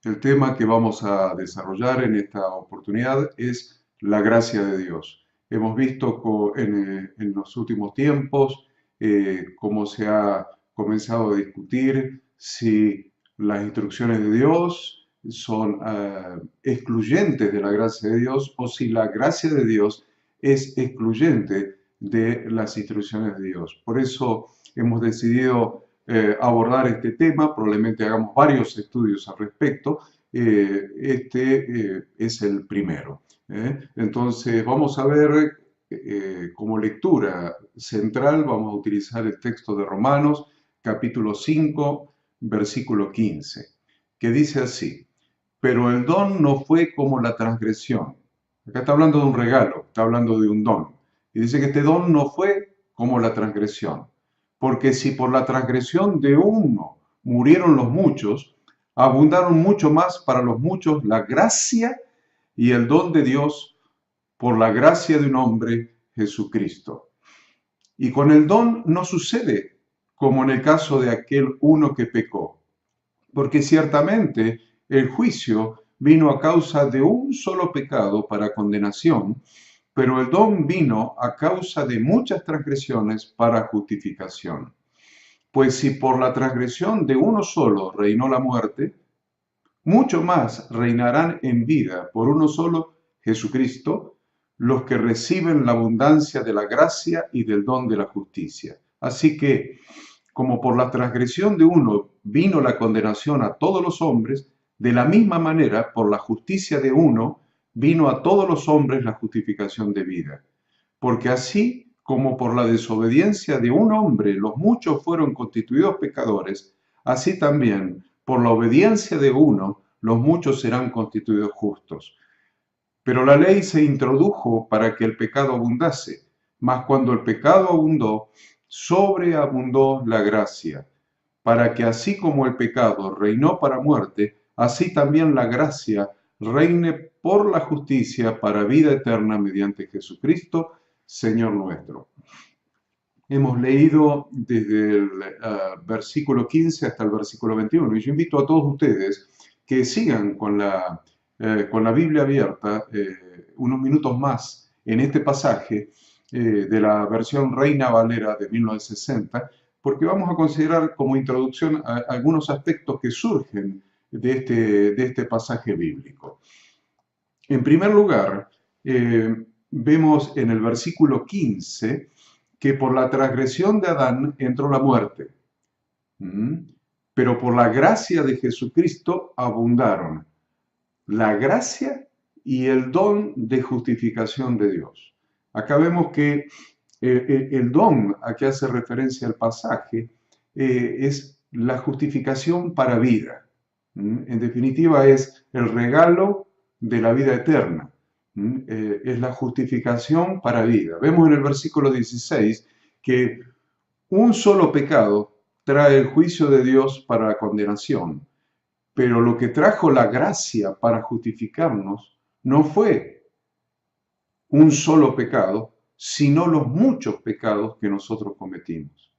El tema que vamos a desarrollar en esta oportunidad es la gracia de Dios. Hemos visto en los últimos tiempos cómo se ha comenzado a discutir si las instrucciones de Dios son excluyentes de la gracia de Dios o si la gracia de Dios es excluyente de las instrucciones de Dios. Por eso hemos decidido abordar este tema, probablemente hagamos varios estudios al respecto. Este es el primero. Entonces vamos a ver como lectura central, vamos a utilizar el texto de Romanos, capítulo 5, versículo 15, que dice así: pero el don no fue como la transgresión. Acá está hablando de un regalo, está hablando de un don. Y dice que este don no fue como la transgresión. Porque si por la transgresión de uno murieron los muchos, abundaron mucho más para los muchos la gracia y el don de Dios por la gracia de un hombre, Jesucristo. Y con el don no sucede como en el caso de aquel uno que pecó, porque ciertamente el juicio vino a causa de un solo pecado para condenación, pero el don vino a causa de muchas transgresiones para justificación. Pues si por la transgresión de uno solo reinó la muerte, mucho más reinarán en vida por uno solo, Jesucristo, los que reciben la abundancia de la gracia y del don de la justicia. Así que, como por la transgresión de uno vino la condenación a todos los hombres, de la misma manera, por la justicia de uno, vino a todos los hombres la justificación de vida. Porque así como por la desobediencia de un hombre los muchos fueron constituidos pecadores, así también por la obediencia de uno los muchos serán constituidos justos. Pero la ley se introdujo para que el pecado abundase, mas cuando el pecado abundó, sobreabundó la gracia, para que así como el pecado reinó para muerte, así también la gracia reine por la justicia para vida eterna mediante Jesucristo, Señor nuestro. Hemos leído desde el versículo 15 hasta el versículo 21 y yo invito a todos ustedes que sigan con la Biblia abierta unos minutos más en este pasaje de la versión Reina Valera de 1960, porque vamos a considerar como introducción algunos aspectos que surgen de este pasaje bíblico. En primer lugar, vemos en el versículo 15 que por la transgresión de Adán entró la muerte, pero por la gracia de Jesucristo abundaron la gracia y el don de justificación de Dios. Acá vemos que el don a que hace referencia el pasaje es la justificación para vida. En definitiva, es el regalo de la vida eterna. Es la justificación para vida. Vemos en el versículo 16 que un solo pecado trae el juicio de Dios para la condenación, pero lo que trajo la gracia para justificarnos no fue un solo pecado, sino los muchos pecados que nosotros cometimos.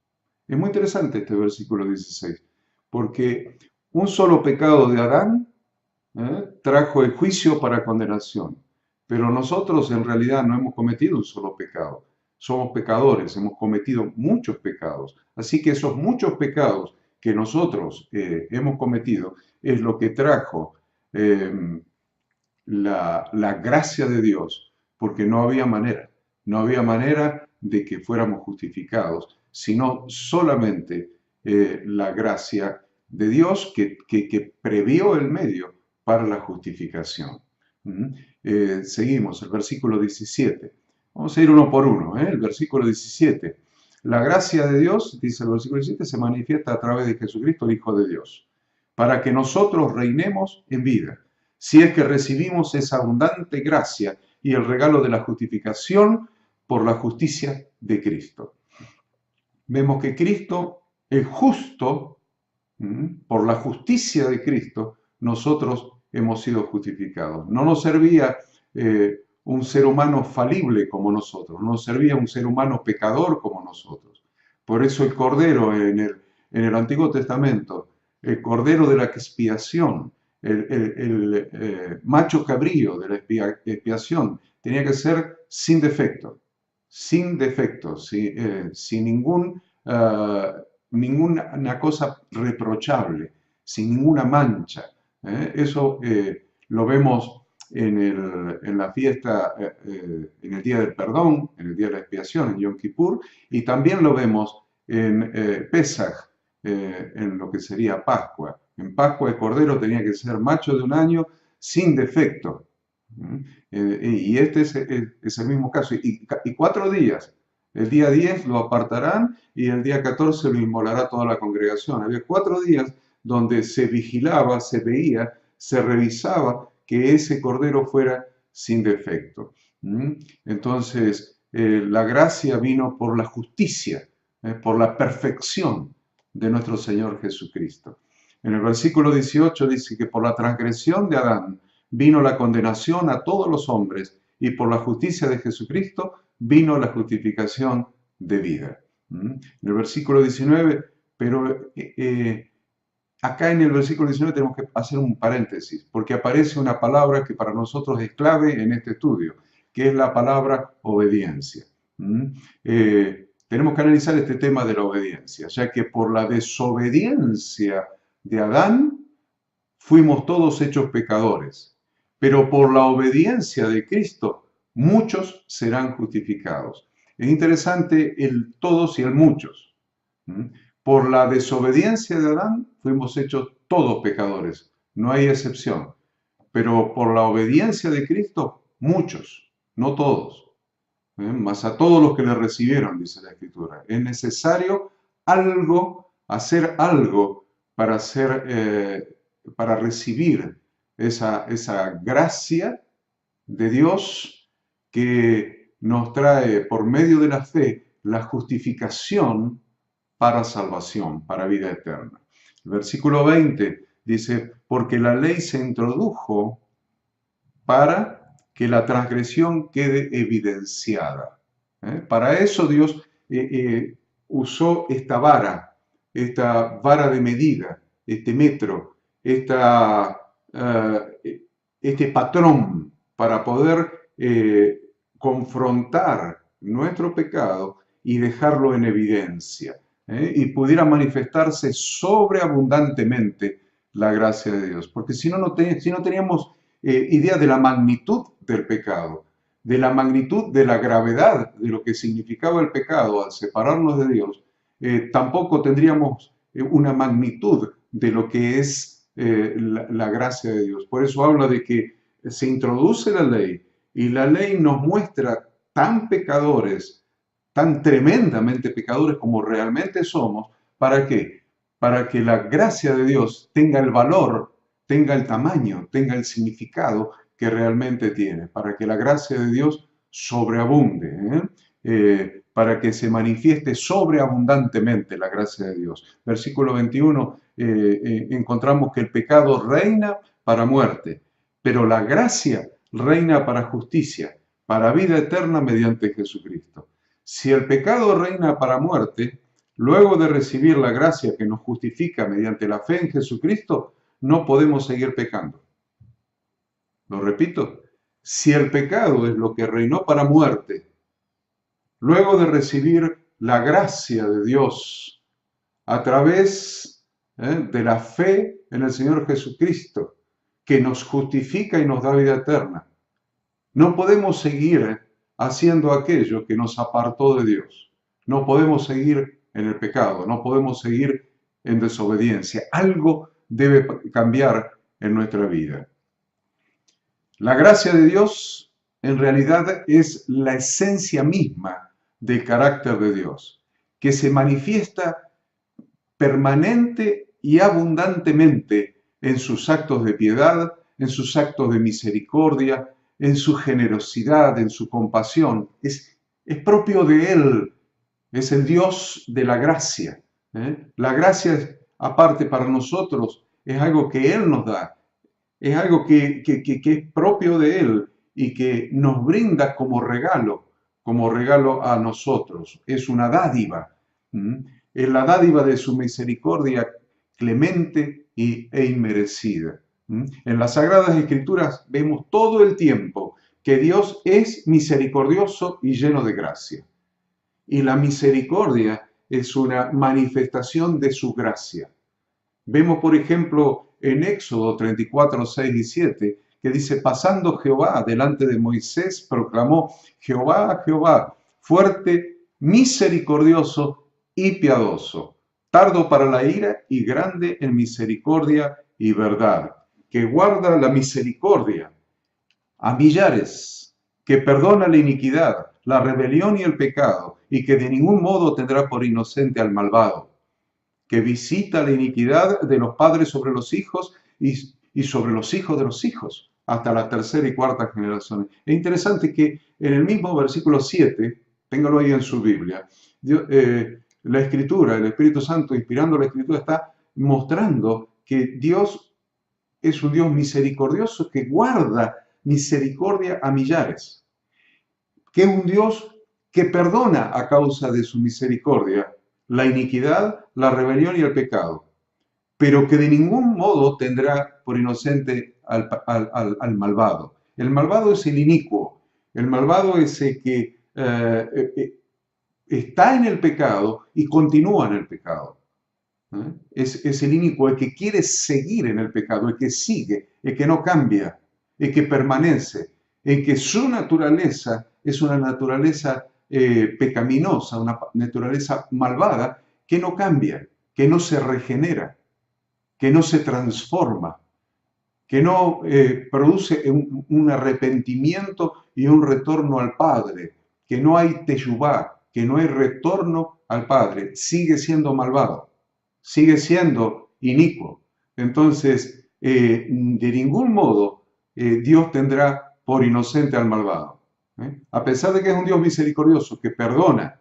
Es muy interesante este versículo 16, porque un solo pecado de Adán trajo el juicio para condenación, pero nosotros en realidad no hemos cometido un solo pecado. Somos pecadores, hemos cometido muchos pecados. Así que esos muchos pecados que nosotros hemos cometido es lo que trajo la gracia de Dios, porque no había manera de que fuéramos justificados, sino solamente la gracia de Dios que previó el medio para la justificación. Seguimos, el versículo 17. Vamos a ir uno por uno, el versículo 17. La gracia de Dios, dice el versículo 17, se manifiesta a través de Jesucristo, el Hijo de Dios, para que nosotros reinemos en vida, si es que recibimos esa abundante gracia y el regalo de la justificación por la justicia de Cristo. Vemos que Cristo es justo, por la justicia de Cristo, nosotros hemos sido justificados. No nos servía un ser humano falible como nosotros, no nos servía un ser humano pecador como nosotros. Por eso el Cordero en el Antiguo Testamento, el Cordero de la expiación, el macho cabrío de la expiación tenía que ser sin defecto, sin ninguna cosa reprochable, sin ninguna mancha. Eso lo vemos en la fiesta, en el Día del Perdón, en el Día de la Expiación, en Yom Kippur, y también lo vemos en Pesaj, en lo que sería Pascua. En Pascua el cordero tenía que ser macho de un año sin defecto. Y este es el mismo caso. Y 4 días. El día 10 lo apartarán y el día 14 lo inmolará toda la congregación. Había 4 días donde se vigilaba, se veía, se revisaba que ese cordero fuera sin defecto. Entonces, la gracia vino por la justicia, por la perfección de nuestro Señor Jesucristo. En el versículo 18 dice que por la transgresión de Adán vino la condenación a todos los hombres y por la justicia de Jesucristo vino la justificación de vida. En el versículo 19, pero acá en el versículo 19 tenemos que hacer un paréntesis, porque aparece una palabra que para nosotros es clave en este estudio, que es la palabra obediencia. Tenemos que analizar este tema de la obediencia, ya que por la desobediencia de Adán fuimos todos hechos pecadores, pero por la obediencia de Cristo muchos serán justificados. Es interesante el todos y el muchos. Por la desobediencia de Adán fuimos hechos todos pecadores, no hay excepción. Pero por la obediencia de Cristo, muchos, no todos. Mas a todos los que le recibieron, dice la Escritura. Es necesario hacer algo para recibir esa gracia de Dios que nos trae por medio de la fe la justificación para salvación, para vida eterna. El versículo 20 dice, porque la ley se introdujo para que la transgresión quede evidenciada. Para eso Dios usó esta vara de medida, este metro, este patrón para poder confrontar nuestro pecado y dejarlo en evidencia. Y pudiera manifestarse sobreabundantemente la gracia de Dios. Porque si no teníamos idea de la magnitud del pecado, de la magnitud de la gravedad de lo que significaba el pecado al separarnos de Dios, tampoco tendríamos una magnitud de lo que es la gracia de Dios. Por eso habla de que se introduce la ley y la ley nos muestra tan pecadores, tan tremendamente pecadores como realmente somos. ¿Para qué? Para que la gracia de Dios tenga el valor, tenga el tamaño, tenga el significado que realmente tiene, para que la gracia de Dios sobreabunde, para que se manifieste sobreabundantemente la gracia de Dios. Versículo 21, encontramos que el pecado reina para muerte, pero la gracia reina para justicia, para vida eterna mediante Jesucristo. Si el pecado reina para muerte, luego de recibir la gracia que nos justifica mediante la fe en Jesucristo, no podemos seguir pecando. Lo repito, si el pecado es lo que reinó para muerte, luego de recibir la gracia de Dios a través de la fe en el Señor Jesucristo, que nos justifica y nos da vida eterna, no podemos seguir haciendo aquello que nos apartó de Dios. No podemos seguir en el pecado, no podemos seguir en desobediencia. Algo debe cambiar en nuestra vida. La gracia de Dios en realidad es la esencia misma del carácter de Dios, que se manifiesta permanente y abundantemente en sus actos de piedad, en sus actos de misericordia, en su generosidad, en su compasión. Es propio de Él, es el Dios de la gracia. La gracia, aparte para nosotros, es algo que Él nos da, es algo que es propio de Él y que nos brinda como regalo a nosotros. Es una dádiva. Es la dádiva de su misericordia clemente e inmerecida. En las Sagradas Escrituras vemos todo el tiempo que Dios es misericordioso y lleno de gracia. Y la misericordia es una manifestación de su gracia. Vemos, por ejemplo, en Éxodo 34, 6 y 7, que dice, pasando Jehová delante de Moisés, proclamó, Jehová, Jehová, fuerte, misericordioso y piadoso, tardo para la ira y grande en misericordia y verdad, que guarda la misericordia a millares, que perdona la iniquidad, la rebelión y el pecado, y que de ningún modo tendrá por inocente al malvado, que visita la iniquidad de los padres sobre los hijos y sobre los hijos de los hijos, hasta la tercera y cuarta generación. Es interesante que en el mismo versículo 7, téngalo ahí en su Biblia, la Escritura, el Espíritu Santo inspirando la Escritura, está mostrando que Dios es un Dios misericordioso que guarda misericordia a millares, que es un Dios que perdona a causa de su misericordia la iniquidad, la rebelión y el pecado, pero que de ningún modo tendrá por inocente al malvado. El malvado es el inicuo, el malvado es el que está en el pecado y continúa en el pecado. Es el inicuo, el que quiere seguir en el pecado, el que sigue, el que no cambia, el que permanece, el que su naturaleza es una naturaleza pecaminosa, una naturaleza malvada, que no cambia, que no se regenera, que no se transforma, que no produce un arrepentimiento y un retorno al Padre, que no hay teshuvá, que no hay retorno al Padre, sigue siendo malvado, sigue siendo inicuo. Entonces, de ningún modo Dios tendrá por inocente al malvado. A pesar de que es un Dios misericordioso, que perdona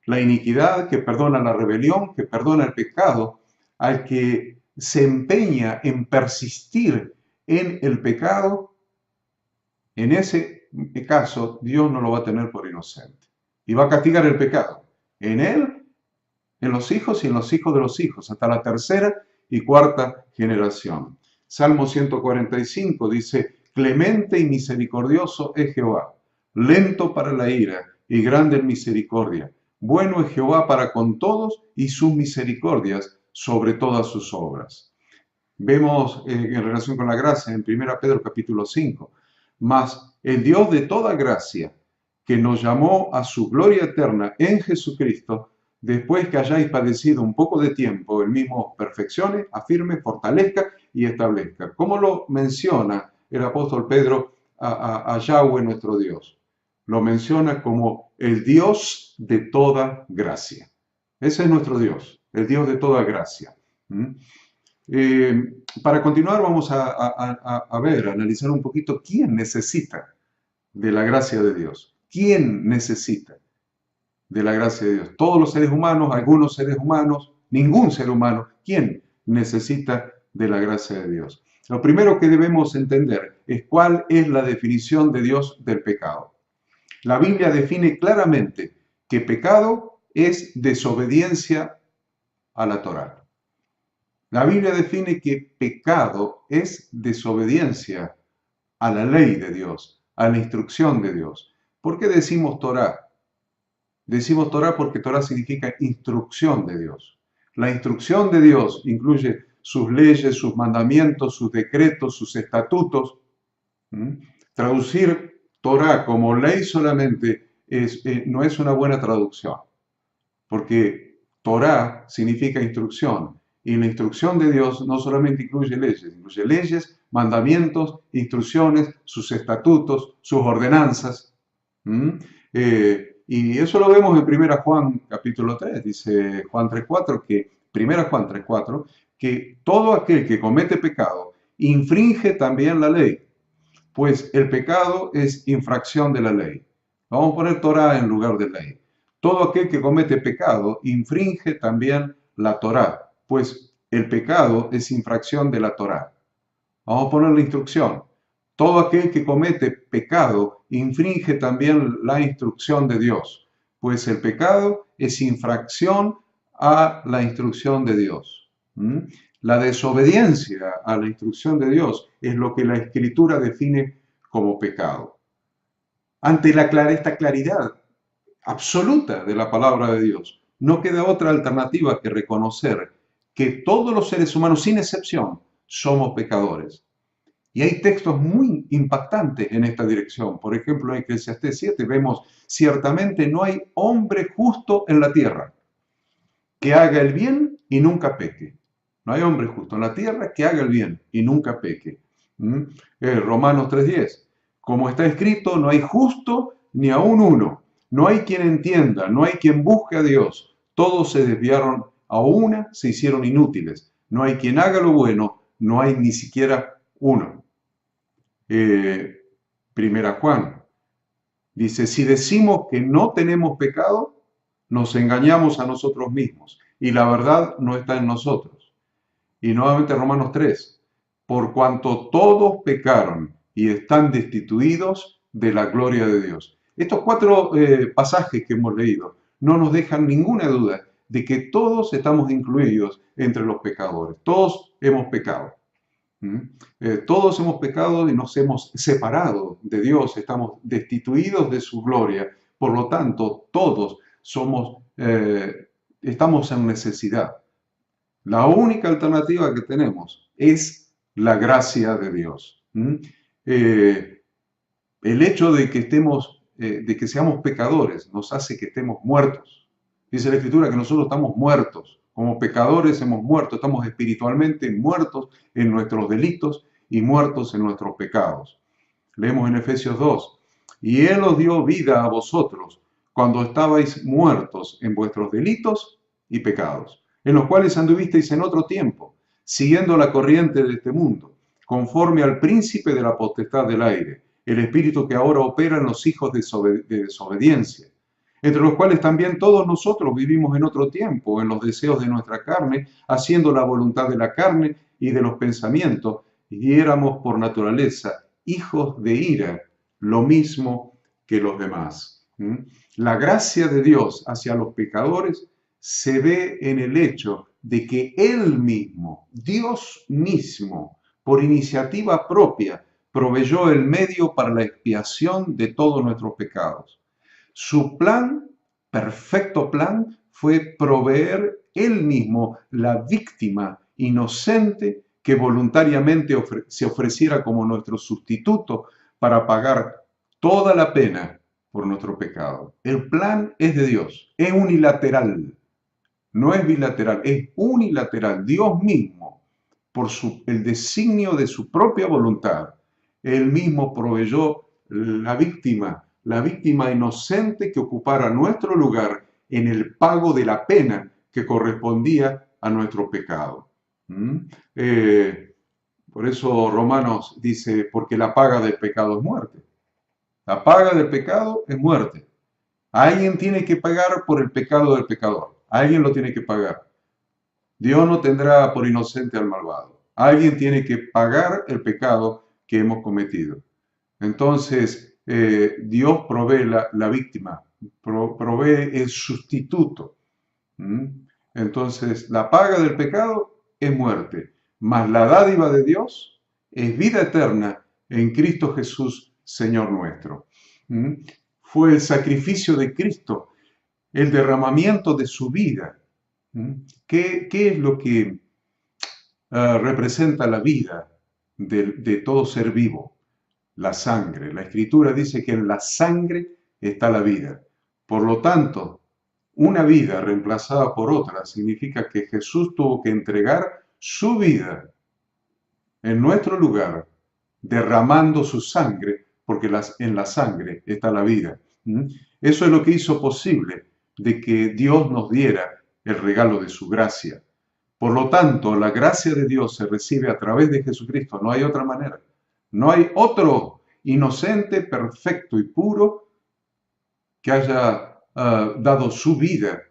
la iniquidad, que perdona la rebelión, que perdona el pecado, al que se empeña en persistir en el pecado, en ese caso Dios no lo va a tener por inocente. Y va a castigar el pecado en él, en los hijos y en los hijos de los hijos, hasta la tercera y cuarta generación. Salmo 145 dice, clemente y misericordioso es Jehová, lento para la ira y grande en misericordia. Bueno es Jehová para con todos y sus misericordias sobre todas sus obras. Vemos en relación con la gracia en 1 Pedro capítulo 5, mas el Dios de toda gracia, que nos llamó a su gloria eterna en Jesucristo, después que hayáis padecido un poco de tiempo, el mismo perfeccione, afirme, fortalezca y establezca. ¿Cómo lo menciona el apóstol Pedro a Yahweh nuestro Dios? Lo menciona como el Dios de toda gracia. Ese es nuestro Dios, el Dios de toda gracia. Para continuar vamos a analizar un poquito quién necesita de la gracia de Dios. ¿Quién necesita de la gracia de Dios? Todos los seres humanos, algunos seres humanos, ningún ser humano. ¿Quién necesita de la gracia de Dios? Lo primero que debemos entender es cuál es la definición de Dios del pecado. La Biblia define claramente que pecado es desobediencia a la Torá. La Biblia define que pecado es desobediencia a la ley de Dios, a la instrucción de Dios. ¿Por qué decimos Torá? Decimos Torá porque Torá significa instrucción de Dios. La instrucción de Dios incluye sus leyes, sus mandamientos, sus decretos, sus estatutos. Traducir Torá como ley solamente no es una buena traducción, porque Torá significa instrucción, y la instrucción de Dios no solamente incluye leyes, mandamientos, instrucciones, sus estatutos, sus ordenanzas. Y eso lo vemos en 1 Juan capítulo 3, dice Juan 3.4, que 1 Juan 3.4, que todo aquel que comete pecado infringe también la ley, pues el pecado es infracción de la ley. Vamos a poner Torá en lugar de ley. Todo aquel que comete pecado infringe también la Torá, pues el pecado es infracción de la Torá. Vamos a poner la instrucción. Todo aquel que comete pecado infringe también la instrucción de Dios, pues el pecado es infracción a la instrucción de Dios. La desobediencia a la instrucción de Dios es lo que la Escritura define como pecado. Ante esta claridad absoluta de la palabra de Dios, no queda otra alternativa que reconocer que todos los seres humanos, sin excepción, somos pecadores. Y hay textos muy impactantes en esta dirección. Por ejemplo, en Eclesiastés 7 vemos, ciertamente no hay hombre justo en la tierra que haga el bien y nunca peque. No hay hombre justo en la tierra que haga el bien y nunca peque. Romanos 3:10. Como está escrito, no hay justo ni aún uno. No hay quien entienda, no hay quien busque a Dios. Todos se desviaron a una, se hicieron inútiles. No hay quien haga lo bueno, no hay ni siquiera uno. Primera Juan dice, si decimos que no tenemos pecado, nos engañamos a nosotros mismos y la verdad no está en nosotros. Y nuevamente Romanos 3, por cuanto todos pecaron y están destituidos de la gloria de Dios. Estos cuatro pasajes que hemos leído no nos dejan ninguna duda de que todos estamos incluidos entre los pecadores. Todos hemos pecado. Todos hemos pecado y nos hemos separado de Dios, estamos destituidos de su gloria. Por lo tanto, todos estamos en necesidad. La única alternativa que tenemos es la gracia de Dios. El hecho de que seamos pecadores nos hace que estemos muertos. Dice la Escritura que nosotros estamos muertos. Como pecadores hemos muerto, estamos espiritualmente muertos en nuestros delitos y muertos en nuestros pecados. Leemos en Efesios 2, y Él os dio vida a vosotros cuando estabais muertos en vuestros delitos y pecados, en los cuales anduvisteis en otro tiempo, siguiendo la corriente de este mundo, conforme al príncipe de la potestad del aire, el espíritu que ahora opera en los hijos de desobediencia, entre los cuales también todos nosotros vivimos en otro tiempo, en los deseos de nuestra carne, haciendo la voluntad de la carne y de los pensamientos, y éramos por naturaleza hijos de ira, lo mismo que los demás. La gracia de Dios hacia los pecadores se ve en el hecho de que Él mismo, Dios mismo, por iniciativa propia, proveyó el medio para la expiación de todos nuestros pecados. Su plan, perfecto plan, fue proveer Él mismo la víctima inocente que voluntariamente se ofreciera como nuestro sustituto para pagar toda la pena por nuestro pecado. El plan es de Dios, es unilateral, no es bilateral, es unilateral. Dios mismo, por el designio de su propia voluntad, Él mismo proveyó la víctima inocente que ocupara nuestro lugar en el pago de la pena que correspondía a nuestro pecado. Por eso Romanos dice, porque la paga del pecado es muerte. La paga del pecado es muerte. Alguien tiene que pagar por el pecado del pecador. Alguien lo tiene que pagar. Dios no tendrá por inocente al malvado. Alguien tiene que pagar el pecado que hemos cometido. Entonces, Dios provee la víctima, provee el sustituto. Entonces, la paga del pecado es muerte, mas la dádiva de Dios es vida eterna en Cristo Jesús, Señor nuestro. Fue el sacrificio de Cristo, el derramamiento de su vida. ¿Qué es lo que representa la vida de todo ser vivo? La sangre. La Escritura dice que en la sangre está la vida. Por lo tanto, una vida reemplazada por otra significa que Jesús tuvo que entregar su vida en nuestro lugar, derramando su sangre, porque en la sangre está la vida. Eso es lo que hizo posible de que Dios nos diera el regalo de su gracia. Por lo tanto, la gracia de Dios se recibe a través de Jesucristo. No hay otra manera. No hay otro inocente, perfecto y puro que haya dado su vida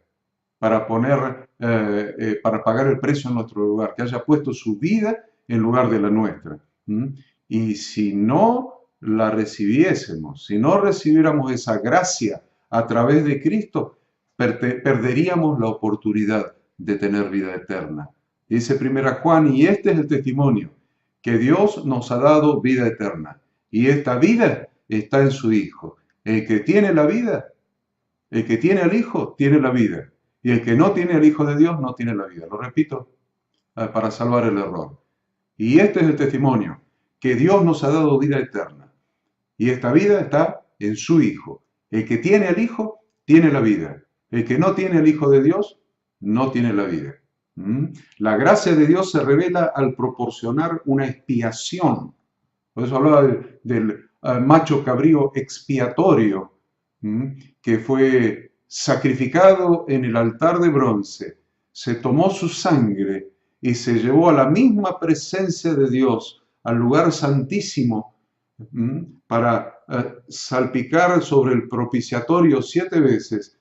para pagar el precio en nuestro lugar, que haya puesto su vida en lugar de la nuestra. Y si no la recibiésemos, si no recibiéramos esa gracia a través de Cristo, perderíamos la oportunidad de tener vida eterna. Dice primera Juan, y este es el testimonio, que Dios nos ha dado vida eterna, y esta vida está en su Hijo. El que tiene la vida, el que tiene al Hijo, tiene la vida, y el que no tiene al Hijo de Dios, no tiene la vida. Lo repito, para salvar el error. Y este es el testimonio, que Dios nos ha dado vida eterna, y esta vida está en su Hijo. El que tiene al Hijo, tiene la vida. El que no tiene al Hijo de Dios, no tiene la vida. La gracia de Dios se revela al proporcionar una expiación. Por eso hablaba del macho cabrío expiatorio, que fue sacrificado en el altar de bronce. Se tomó su sangre y se llevó a la misma presencia de Dios, al lugar santísimo, para salpicar sobre el propiciatorio 7 veces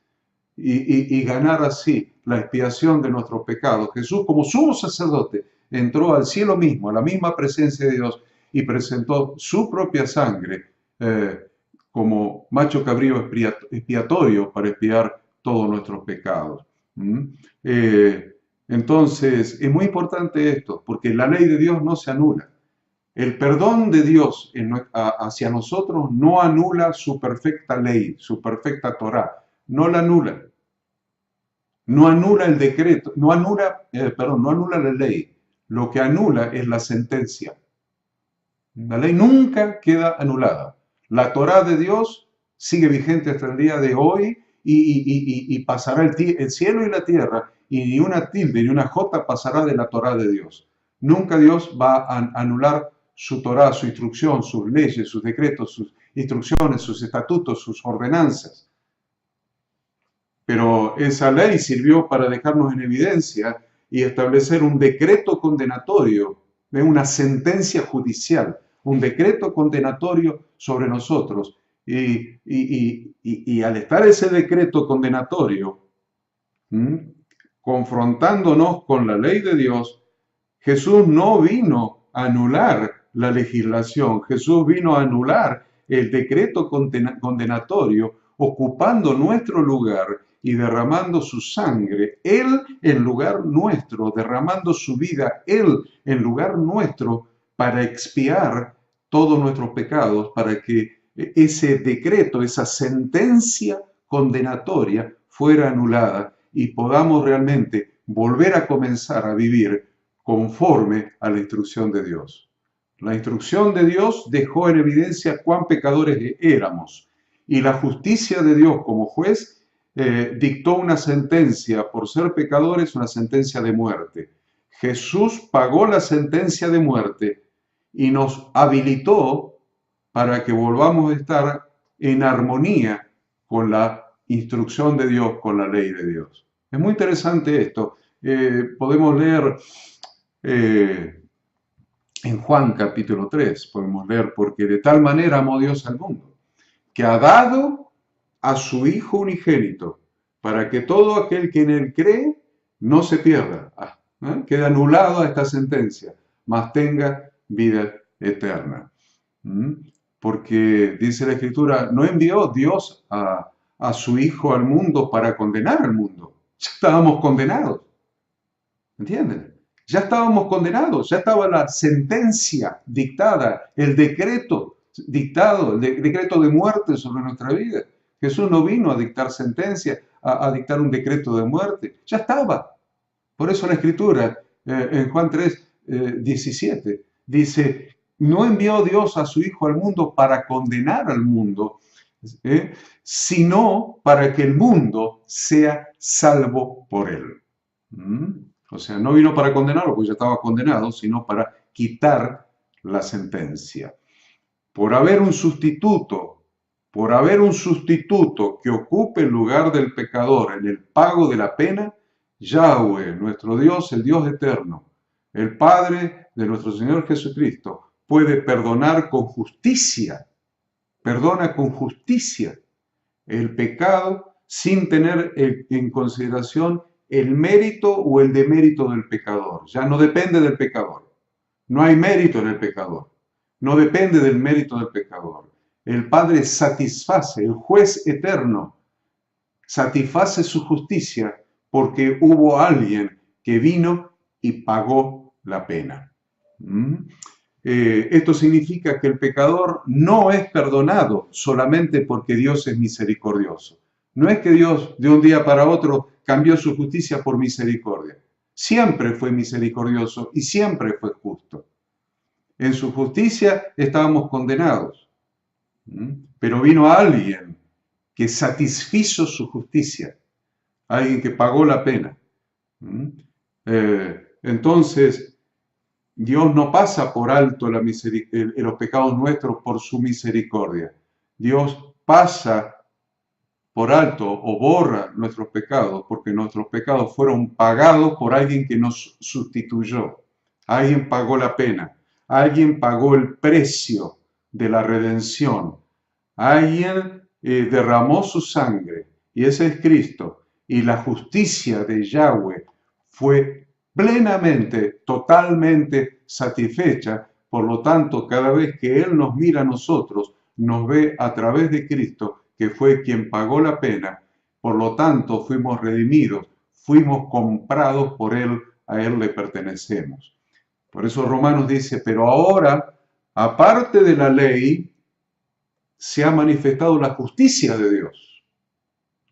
y ganar así la expiación de nuestros pecados. Jesús, como sumo sacerdote, entró al cielo mismo, a la misma presencia de Dios, y presentó su propia sangre como macho cabrío expiatorio para expiar todos nuestros pecados. Entonces, es muy importante esto, porque la ley de Dios no se anula. El perdón de Dios hacia nosotros no anula su perfecta ley, su perfecta Torá, no la anula. No anula el decreto, no anula la ley. Lo que anula es la sentencia. La ley nunca queda anulada. La Torá de Dios sigue vigente hasta el día de hoy y pasará el cielo y la tierra, y ni una tilde ni una jota pasará de la Torá de Dios. Nunca Dios va a anular su Torá, su instrucción, sus leyes, sus decretos, sus instrucciones, sus estatutos, sus ordenanzas. Pero esa ley sirvió para dejarnos en evidencia y establecer un decreto condenatorio, una sentencia judicial, un decreto condenatorio sobre nosotros. Y al estar ese decreto condenatorio, confrontándonos con la ley de Dios, Jesús no vino a anular la legislación, Jesús vino a anular el decreto condenatorio, ocupando nuestro lugar y derramando su sangre, Él en lugar nuestro, derramando su vida, Él en lugar nuestro, para expiar todos nuestros pecados, para que ese decreto, esa sentencia condenatoria fuera anulada y podamos realmente volver a comenzar a vivir conforme a la instrucción de Dios. La instrucción de Dios dejó en evidencia cuán pecadores éramos, y la justicia de Dios como juez dictó una sentencia por ser pecadores, una sentencia de muerte. Jesús pagó la sentencia de muerte y nos habilitó para que volvamos a estar en armonía con la instrucción de Dios, con la ley de Dios. Es muy interesante esto. Podemos leer en Juan capítulo 3, podemos leer, porque de tal manera amó Dios al mundo, que ha dado a su Hijo unigénito, para que todo aquel que en él cree no se pierda, quede anulado a esta sentencia, mas tenga vida eterna. Porque dice la Escritura, no envió Dios a su Hijo al mundo para condenar al mundo. Ya estábamos condenados. ¿Entienden? Ya estábamos condenados, ya estaba la sentencia dictada, el decreto dictado, el decreto de muerte sobre nuestra vida. Jesús no vino a dictar sentencia, a dictar un decreto de muerte, ya estaba. Por eso la Escritura, en Juan 3, 17, dice, no envió Dios a su Hijo al mundo para condenar al mundo, sino para que el mundo sea salvo por él. O sea, no vino para condenarlo, porque ya estaba condenado, sino para quitar la sentencia. Por haber un sustituto que ocupe el lugar del pecador en el pago de la pena, Yahweh, nuestro Dios, el Dios eterno, el Padre de nuestro Señor Jesucristo, puede perdonar con justicia, perdona con justicia el pecado sin tener en consideración el mérito o el demérito del pecador. Ya no depende del pecador. No hay mérito en el pecador. No depende del mérito del pecador. El Padre satisface, el juez eterno, satisface su justicia porque hubo alguien que vino y pagó la pena. ¿Mm? Esto significa que el pecador no es perdonado solamente porque Dios es misericordioso. No es que Dios de un día para otro cambió su justicia por misericordia. Siempre fue misericordioso y siempre fue justo. En su justicia estábamos condenados. Pero vino alguien que satisfizo su justicia, alguien que pagó la pena. Entonces, Dios no pasa por alto los pecados nuestros por su misericordia. Dios pasa por alto o borra nuestros pecados porque nuestros pecados fueron pagados por alguien que nos sustituyó. Alguien pagó la pena. Alguien pagó el precio de la redención. Alguien derramó su sangre, y ese es Cristo. Y la justicia de Yahweh fue plenamente, totalmente satisfecha. Por lo tanto, cada vez que Él nos mira a nosotros, nos ve a través de Cristo, que fue quien pagó la pena. Por lo tanto, fuimos redimidos, fuimos comprados por Él, a Él le pertenecemos. Por eso Romanos dice, pero ahora, aparte de la ley, se ha manifestado la justicia de Dios.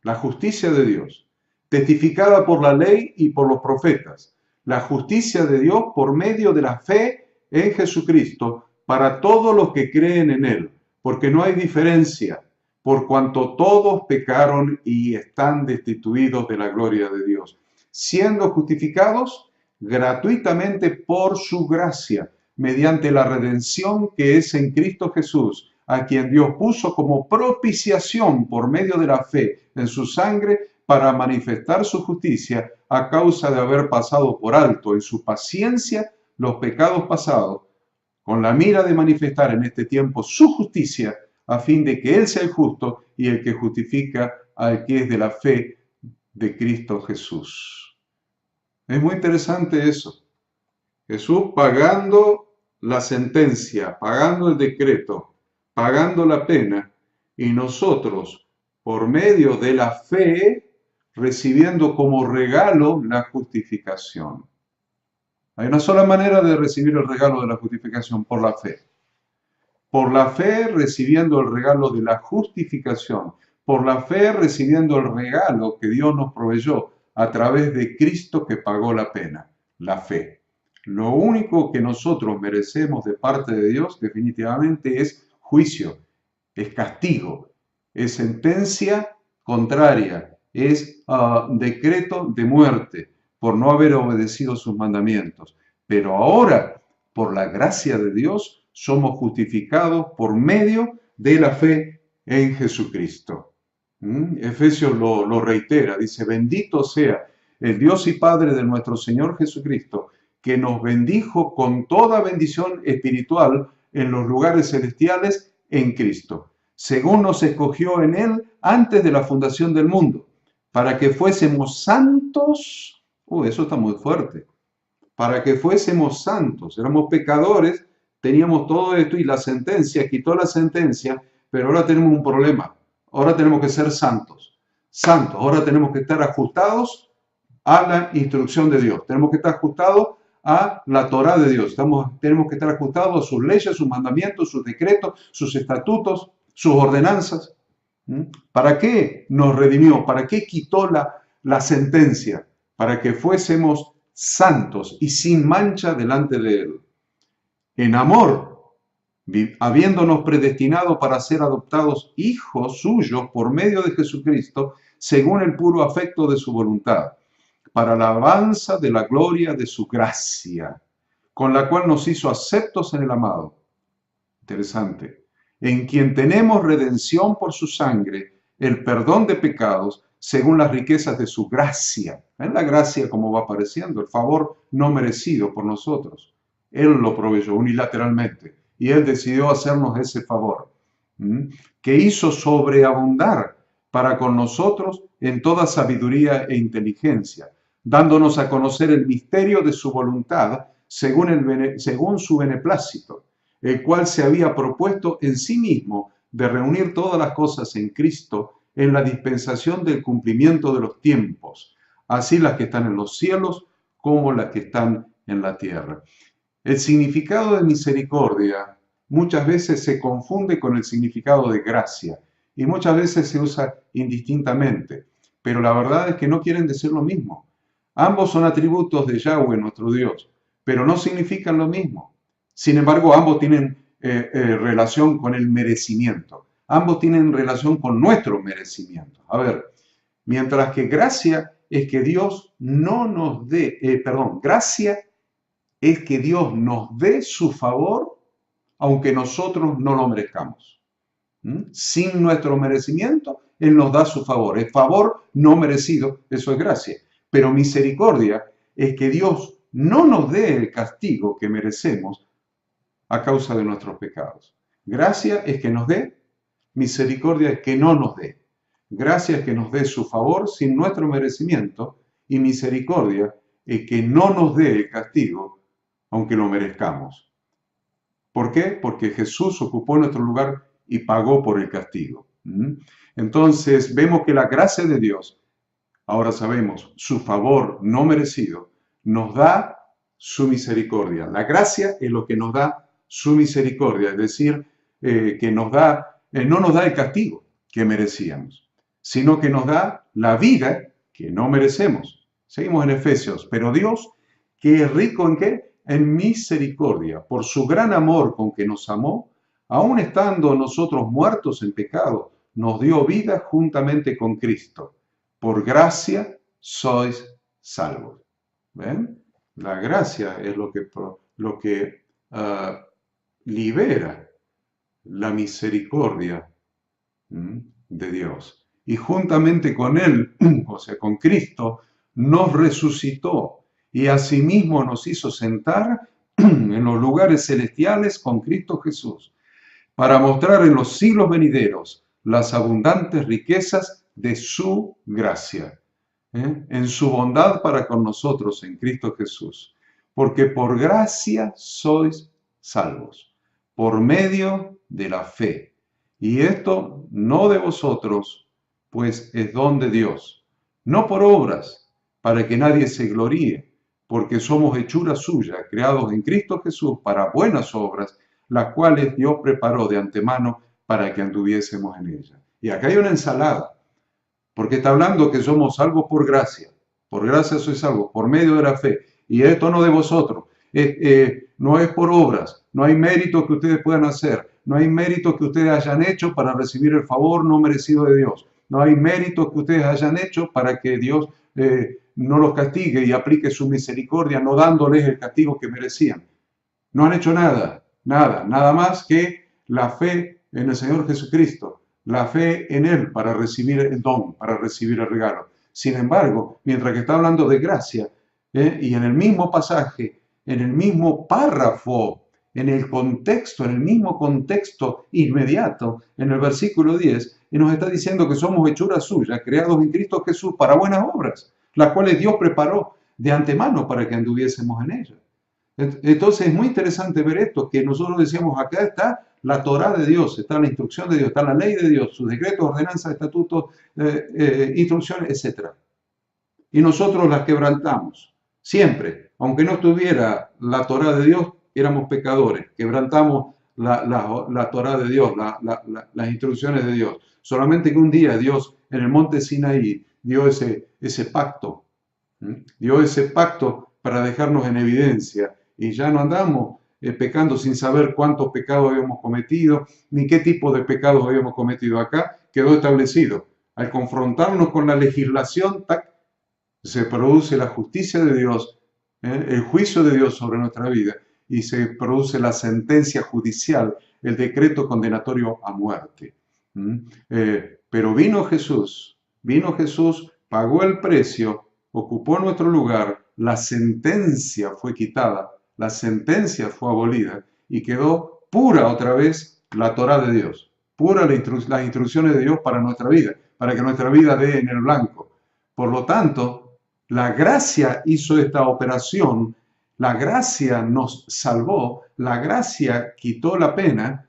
La justicia de Dios, testificada por la ley y por los profetas. La justicia de Dios por medio de la fe en Jesucristo para todos los que creen en Él, porque no hay diferencia, por cuanto todos pecaron y están destituidos de la gloria de Dios, siendo justificados gratuitamente por su gracia, mediante la redención que es en Cristo Jesús, a quien Dios puso como propiciación por medio de la fe en su sangre para manifestar su justicia a causa de haber pasado por alto en su paciencia los pecados pasados, con la mira de manifestar en este tiempo su justicia, a fin de que Él sea el justo y el que justifica al que es de la fe de Cristo Jesús. Es muy interesante eso. Jesús pagando la sentencia, pagando el decreto, pagando la pena, y nosotros, por medio de la fe, recibiendo como regalo la justificación. Hay una sola manera de recibir el regalo de la justificación, por la fe. Por la fe recibiendo el regalo de la justificación, por la fe recibiendo el regalo que Dios nos proveyó a través de Cristo que pagó la pena, la fe. Lo único que nosotros merecemos de parte de Dios definitivamente es juicio, es castigo, es sentencia contraria, es decreto de muerte por no haber obedecido sus mandamientos. Pero ahora, por la gracia de Dios, somos justificados por medio de la fe en Jesucristo. Efesios lo reitera, dice, bendito sea el Dios y Padre de nuestro Señor Jesucristo, que nos bendijo con toda bendición espiritual en los lugares celestiales en Cristo, según nos escogió en Él antes de la fundación del mundo, para que fuésemos santos. Eso está muy fuerte. Para que fuésemos santos. Éramos pecadores, teníamos todo esto y la sentencia, quitó la sentencia, pero ahora tenemos un problema. Ahora tenemos que ser santos. Santos. Ahora tenemos que estar ajustados a la instrucción de Dios. Tenemos que estar ajustados a la Torá de Dios. Tenemos que estar ajustados a sus leyes, sus mandamientos, sus decretos, sus estatutos, sus ordenanzas. ¿Para qué nos redimió? ¿Para qué quitó la sentencia? Para que fuésemos santos y sin mancha delante de Él. En amor, habiéndonos predestinado para ser adoptados hijos suyos por medio de Jesucristo, según el puro afecto de su voluntad, para la alabanza de la gloria de su gracia, con la cual nos hizo aceptos en el amado. Interesante. En quien tenemos redención por su sangre, el perdón de pecados, según las riquezas de su gracia. ¿Ven la gracia como va apareciendo? El favor no merecido por nosotros. Él lo proveyó unilateralmente y Él decidió hacernos ese favor, que hizo sobreabundar para con nosotros en toda sabiduría e inteligencia, dándonos a conocer el misterio de su voluntad según su beneplácito, el cual se había propuesto en sí mismo de reunir todas las cosas en Cristo en la dispensación del cumplimiento de los tiempos, así las que están en los cielos como las que están en la tierra. El significado de misericordia muchas veces se confunde con el significado de gracia y muchas veces se usa indistintamente, pero la verdad es que no quieren decir lo mismo. Ambos son atributos de Yahweh, nuestro Dios, pero no significan lo mismo. Sin embargo, ambos tienen relación con el merecimiento. Ambos tienen relación con nuestro merecimiento. A ver, mientras que gracia es que Dios no nos dé, gracia es que Dios nos dé su favor aunque nosotros no lo merezcamos. Sin nuestro merecimiento, Él nos da su favor. El favor no merecido, eso es gracia. Pero misericordia es que Dios no nos dé el castigo que merecemos a causa de nuestros pecados. Gracia es que nos dé, misericordia es que no nos dé. Gracia es que nos dé su favor sin nuestro merecimiento y misericordia es que no nos dé el castigo aunque lo merezcamos. ¿Por qué? Porque Jesús ocupó nuestro lugar y pagó por el castigo. Entonces vemos que la gracia de Dios, ahora sabemos, su favor no merecido, nos da su misericordia. La gracia es lo que nos da su misericordia, es decir, que nos da, no nos da el castigo que merecíamos, sino que nos da la vida que no merecemos. Seguimos en Efesios, pero Dios, que es rico en ¿qué? En misericordia, por su gran amor con que nos amó, aun estando nosotros muertos en pecado, nos dio vida juntamente con Cristo. Por gracia sois salvos. ¿Ven? La gracia es lo que libera la misericordia de Dios. Y juntamente con Él, o sea, con Cristo, nos resucitó y asimismo nos hizo sentar en los lugares celestiales con Cristo Jesús, para mostrar en los siglos venideros las abundantes riquezas de su gracia, en su bondad para con nosotros en Cristo Jesús. Porque por gracia sois salvos, por medio de la fe. Y esto no de vosotros, pues es don de Dios, no por obras, para que nadie se gloríe, porque somos hechura suya, creados en Cristo Jesús para buenas obras, las cuales Dios preparó de antemano para que anduviésemos en ellas. Y acá hay una ensalada, porque está hablando que somos salvos por gracia sois salvos, por medio de la fe, y esto no de vosotros, no es por obras, no hay mérito que ustedes puedan hacer, no hay mérito que ustedes hayan hecho para recibir el favor no merecido de Dios, no hay mérito que ustedes hayan hecho para que Dios no los castigue y aplique su misericordia, no dándoles el castigo que merecían. No han hecho nada más que la fe en el Señor Jesucristo, la fe en Él para recibir el don, para recibir el regalo. Sin embargo, mientras que está hablando de gracia, y en el mismo pasaje, en el mismo párrafo, en el mismo contexto inmediato, en el versículo 10, y nos está diciendo que somos hechura suya, creados en Cristo Jesús para buenas obras, las cuales Dios preparó de antemano para que anduviésemos en ellas. Entonces es muy interesante ver esto, que nosotros decíamos, acá está la Torá de Dios, está la instrucción de Dios, está la ley de Dios, sus decretos, ordenanzas, estatutos, instrucciones, etc. Y nosotros las quebrantamos, siempre, aunque no estuviera la Torá de Dios, éramos pecadores, quebrantamos la Torá de Dios, las instrucciones de Dios. Solamente que un día Dios en el monte Sinaí dio ese pacto, para dejarnos en evidencia, y ya no andamos pecando sin saber cuántos pecados habíamos cometido, ni qué tipo de pecados habíamos cometido. Acá quedó establecido. Al confrontarnos con la legislación, se produce la justicia de Dios, el juicio de Dios sobre nuestra vida, y se produce la sentencia judicial, el decreto condenatorio a muerte. Pero vino Jesús, pagó el precio, ocupó nuestro lugar, la sentencia fue quitada, la sentencia fue abolida y quedó pura otra vez la Torá de Dios, pura las instrucciones de Dios para nuestra vida, para que nuestra vida dé en el blanco. Por lo tanto, la gracia hizo esta operación, la gracia nos salvó, la gracia quitó la pena,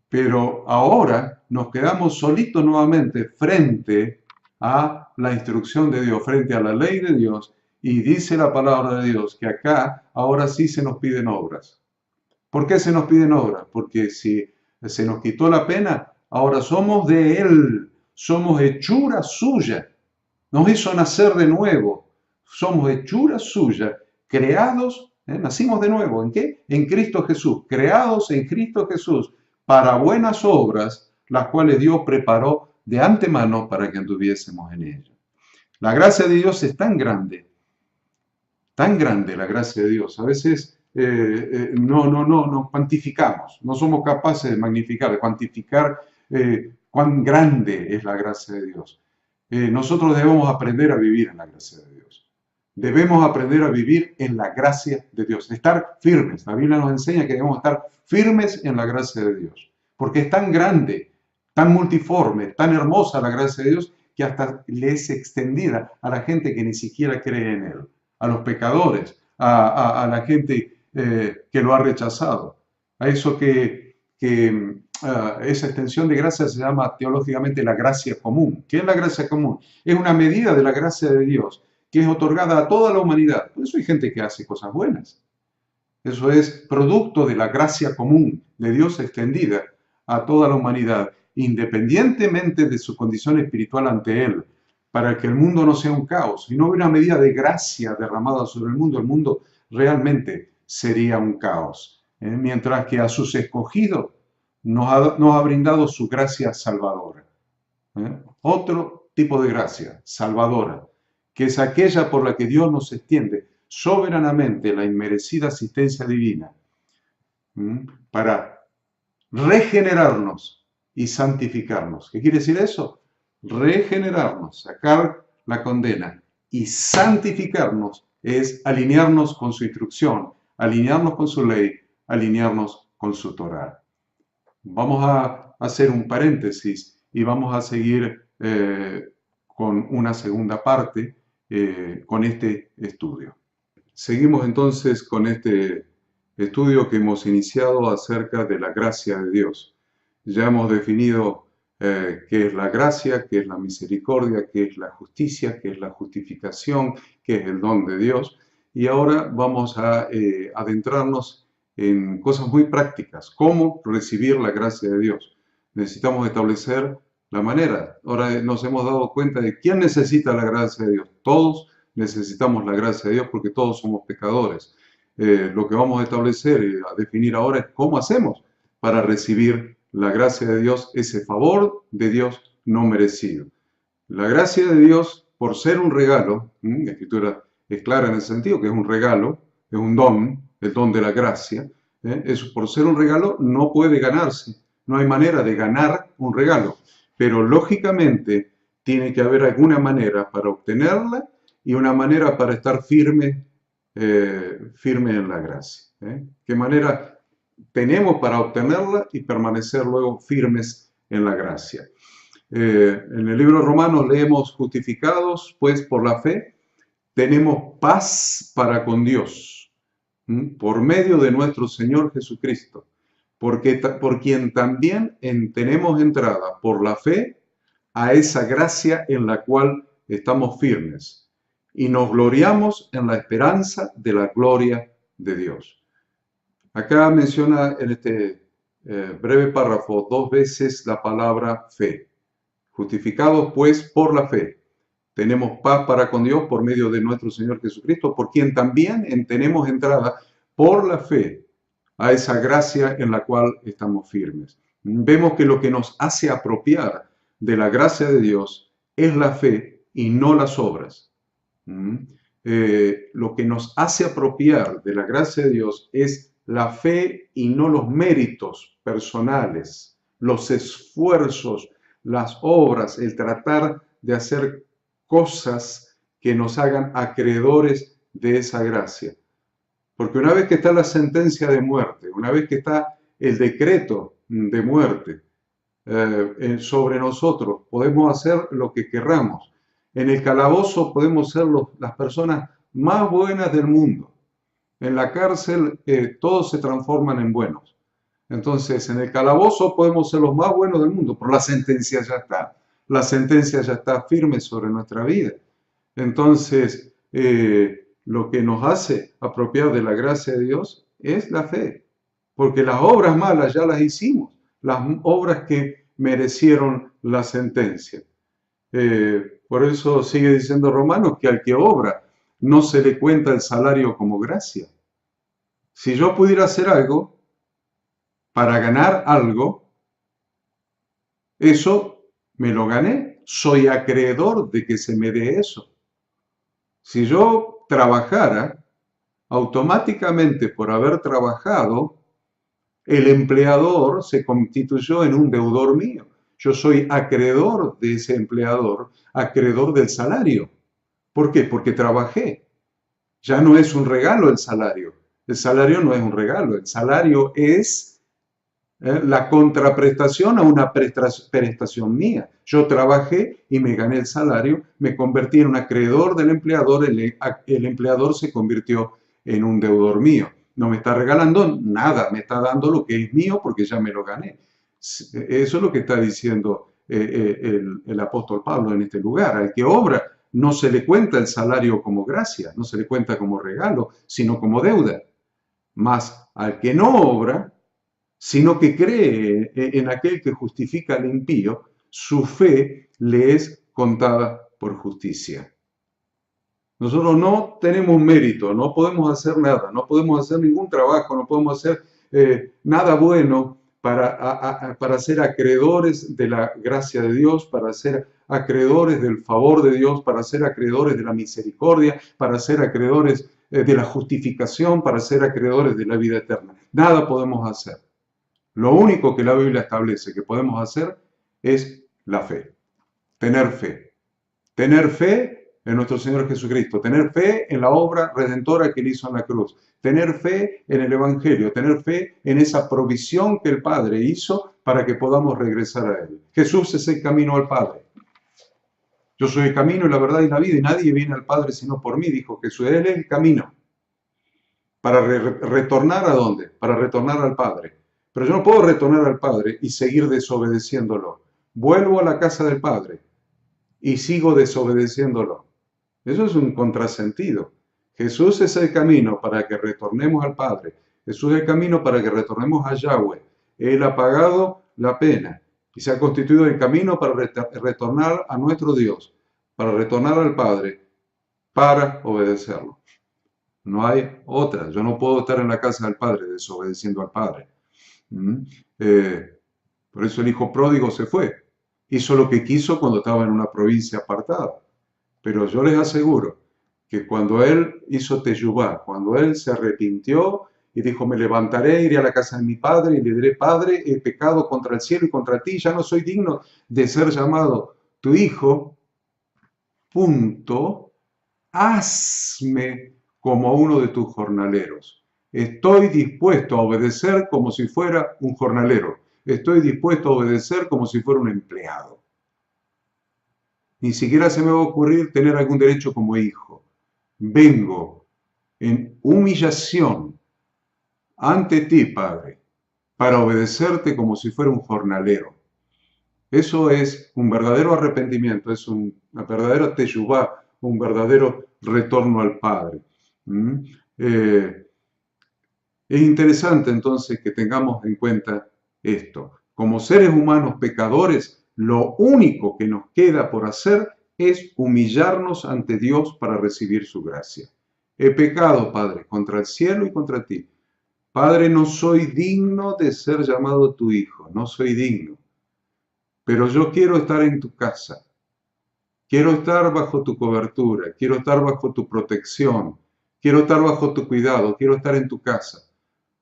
pero ahora nos quedamos solitos nuevamente frente a la instrucción de Dios, frente a la ley de Dios, Y dice la palabra de Dios que acá ahora sí se nos piden obras. ¿Por qué se nos piden obras? Porque si se nos quitó la pena, ahora somos de Él, somos hechura suya. Nos hizo nacer de nuevo. Somos hechura suya, creados, nacimos de nuevo. ¿En qué? En Cristo Jesús, creados en Cristo Jesús para buenas obras, las cuales Dios preparó de antemano para que anduviésemos en ellas. La gracia de Dios es tan grande la gracia de Dios. A veces no cuantificamos, no somos capaces de magnificar, de cuantificar cuán grande es la gracia de Dios. Nosotros debemos aprender a vivir en la gracia de Dios. Debemos aprender a vivir en la gracia de Dios, estar firmes. La Biblia nos enseña que debemos estar firmes en la gracia de Dios, porque es tan grande, tan multiforme, tan hermosa la gracia de Dios, que hasta le es extendida a la gente que ni siquiera cree en Él, a los pecadores, a la gente que lo ha rechazado. A eso esa extensión de gracia se llama teológicamente la gracia común. ¿Qué es la gracia común? Es una medida de la gracia de Dios que es otorgada a toda la humanidad. Por eso hay gente que hace cosas buenas. Eso es producto de la gracia común de Dios extendida a toda la humanidad, independientemente de su condición espiritual ante Él, para que el mundo no sea un caos. Si no hubiera una medida de gracia derramada sobre el mundo realmente sería un caos. Mientras que a sus escogidos nos ha brindado su gracia salvadora. Otro tipo de gracia salvadora, que es aquella por la que Dios nos extiende soberanamente la inmerecida asistencia divina para regenerarnos y santificarnos. ¿Qué quiere decir eso? Regenerarnos, sacar la condena, y santificarnos es alinearnos con su instrucción, alinearnos con su ley, alinearnos con su Torá. Vamos a hacer un paréntesis y vamos a seguir con una segunda parte con este estudio. Seguimos entonces con este estudio que hemos iniciado acerca de la gracia de Dios. Ya hemos definido qué es la gracia, qué es la misericordia, qué es la justicia, qué es la justificación, qué es el don de Dios. Y ahora vamos a adentrarnos en cosas muy prácticas. ¿Cómo recibir la gracia de Dios? Necesitamos establecer la manera. Ahora nos hemos dado cuenta de quién necesita la gracia de Dios. Todos necesitamos la gracia de Dios porque todos somos pecadores. Lo que vamos a establecer y a definir ahora es cómo hacemos para recibir la gracia de Dios, ese favor de Dios no merecido. La gracia de Dios, por ser un regalo, la Escritura es clara en ese sentido, que es un regalo, es un don, el don de la gracia, eso por ser un regalo no puede ganarse, no hay manera de ganar un regalo, pero lógicamente tiene que haber alguna manera para obtenerla y una manera para estar firme en la gracia. ¿Qué manera tenemos para obtenerla y permanecer luego firmes en la gracia? En el libro de Romanos leemos: justificados pues por la fe, tenemos paz para con Dios, por medio de nuestro Señor Jesucristo, por quien también tenemos entrada por la fe a esa gracia en la cual estamos firmes y nos gloriamos en la esperanza de la gloria de Dios. Acá menciona en este breve párrafo 2 veces la palabra fe. Justificados pues por la fe, tenemos paz para con Dios por medio de nuestro Señor Jesucristo, por quien también tenemos entrada por la fe a esa gracia en la cual estamos firmes. Vemos que lo que nos hace apropiar de la gracia de Dios es la fe y no las obras. Lo que nos hace apropiar de la gracia de Dios es la fe y no los méritos personales, los esfuerzos, las obras, el tratar de hacer cosas que nos hagan acreedores de esa gracia. Porque una vez que está la sentencia de muerte, una vez que está el decreto de muerte sobre nosotros, podemos hacer lo que querramos. En el calabozo podemos ser las personas más buenas del mundo. En la cárcel todos se transforman en buenos. Entonces, en el calabozo podemos ser los más buenos del mundo, pero la sentencia ya está. La sentencia ya está firme sobre nuestra vida. Entonces, lo que nos hace apropiar de la gracia de Dios es la fe. Porque las obras malas ya las hicimos, las obras que merecieron la sentencia. Por eso sigue diciendo Romanos que al que obra no se le cuenta el salario como gracia. Si yo pudiera hacer algo para ganar algo, eso me lo gané. Soy acreedor de que se me dé eso. Si yo trabajara, automáticamente por haber trabajado, el empleador se constituyó en un deudor mío. Yo soy acreedor de ese empleador, acreedor del salario. ¿Por qué? Porque trabajé. Ya no es un regalo el salario. El salario no es un regalo. El salario es la contraprestación a una prestación mía. Yo trabajé y me gané el salario, me convertí en un acreedor del empleador, el empleador se convirtió en un deudor mío. No me está regalando nada, me está dando lo que es mío porque ya me lo gané. Eso es lo que está diciendo el apóstol Pablo en este lugar. Al que obra no se le cuenta el salario como gracia, no se le cuenta como regalo, sino como deuda. Mas al que no obra, sino que cree en aquel que justifica al impío, su fe le es contada por justicia. Nosotros no tenemos mérito, no podemos hacer nada, no podemos hacer ningún trabajo, no podemos hacer nada bueno para ser acreedores de la gracia de Dios, para ser acreedores del favor de Dios, para ser acreedores de la misericordia, para ser acreedores de la justificación, para ser acreedores de la vida eterna. Nada podemos hacer. Lo único que la Biblia establece que podemos hacer es la fe. Tener fe. Tener fe en nuestro Señor Jesucristo. Tener fe en la obra redentora que Él hizo en la cruz. Tener fe en el Evangelio. Tener fe en esa provisión que el Padre hizo para que podamos regresar a Él. Jesús es el camino al Padre. Yo soy el camino, la verdad y la vida, y nadie viene al Padre sino por mí, dijo Jesús. Él es el camino. ¿Para retornar a dónde? Para retornar al Padre. Pero yo no puedo retornar al Padre y seguir desobedeciéndolo. Vuelvo a la casa del Padre y sigo desobedeciéndolo. Eso es un contrasentido. Jesús es el camino para que retornemos al Padre. Jesús es el camino para que retornemos a Yahweh. Él ha pagado la pena y se ha constituido el camino para retornar a nuestro Dios, para retornar al Padre, para obedecerlo. No hay otra. Yo no puedo estar en la casa del Padre desobedeciendo al Padre. Por eso el hijo pródigo se fue. Hizo lo que quiso cuando estaba en una provincia apartada. Pero yo les aseguro que cuando él hizo teyubá, cuando él se arrepintió y dijo, me levantaré, iré a la casa de mi padre y le diré, Padre, he pecado contra el cielo y contra ti, ya no soy digno de ser llamado tu hijo, punto, hazme como a uno de tus jornaleros. Estoy dispuesto a obedecer como si fuera un jornalero. Estoy dispuesto a obedecer como si fuera un empleado. Ni siquiera se me va a ocurrir tener algún derecho como hijo. Vengo en humillación ante ti, Padre, para obedecerte como si fuera un jornalero. Eso es un verdadero arrepentimiento, es una verdadera teyubá, un verdadero retorno al Padre. Es interesante entonces que tengamos en cuenta esto. Como seres humanos pecadores, lo único que nos queda por hacer es humillarnos ante Dios para recibir su gracia. He pecado, Padre, contra el cielo y contra ti. Padre, no soy digno de ser llamado tu hijo, no soy digno. Pero yo quiero estar en tu casa. Quiero estar bajo tu cobertura, quiero estar bajo tu protección, quiero estar bajo tu cuidado, quiero estar en tu casa.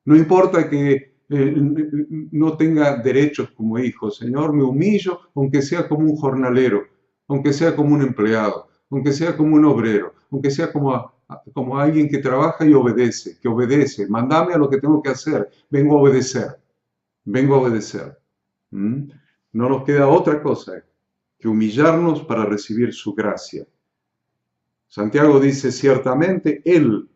No importa que no tenga derechos como hijo, Señor, me humillo, aunque sea como un jornalero, aunque sea como un empleado, aunque sea como un obrero, aunque sea como alguien que trabaja y obedece, que obedece. Mándame a lo que tengo que hacer, vengo a obedecer, vengo a obedecer. No nos queda otra cosa que humillarnos para recibir su gracia. Santiago dice, ciertamente, Él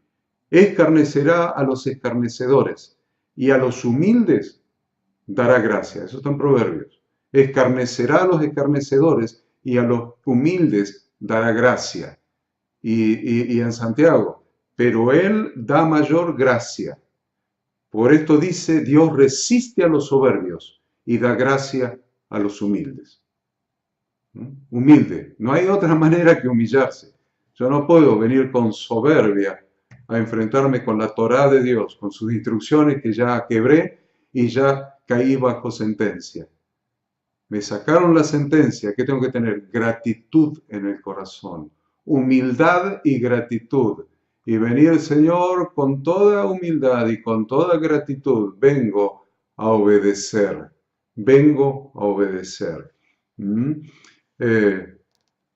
escarnecerá a los escarnecedores y a los humildes dará gracia. Eso está en Proverbios. Escarnecerá a los escarnecedores y a los humildes dará gracia. y en Santiago, pero Él da mayor gracia. Por esto dice, Dios resiste a los soberbios y da gracia a los humildes. Humilde, no hay otra manera que humillarse. Yo no puedo venir con soberbia a enfrentarme con la Torá de Dios, con sus instrucciones que ya quebré y ya caí bajo sentencia. Me sacaron la sentencia, ¿qué tengo que tener? Gratitud en el corazón, humildad y gratitud. Y venir, Señor, con toda humildad y con toda gratitud, vengo a obedecer, vengo a obedecer.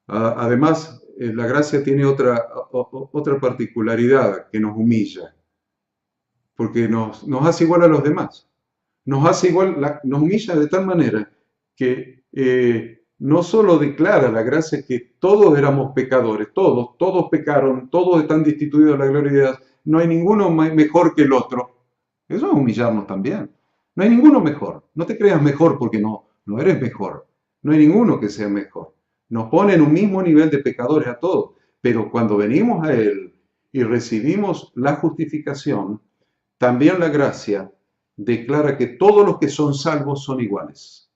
Además, la gracia tiene otra particularidad que nos humilla, porque nos hace igual a los demás. Nos hace igual, nos humilla de tal manera que no solo declara la gracia que todos éramos pecadores, todos pecaron, todos están destituidos de la gloria de Dios, no hay ninguno mejor que el otro. Eso es humillarnos también. No hay ninguno mejor. No te creas mejor porque no eres mejor. No hay ninguno que sea mejor. Nos pone en un mismo nivel de pecadores a todos. Pero cuando venimos a Él y recibimos la justificación, también la gracia declara que todos los que son salvos son iguales.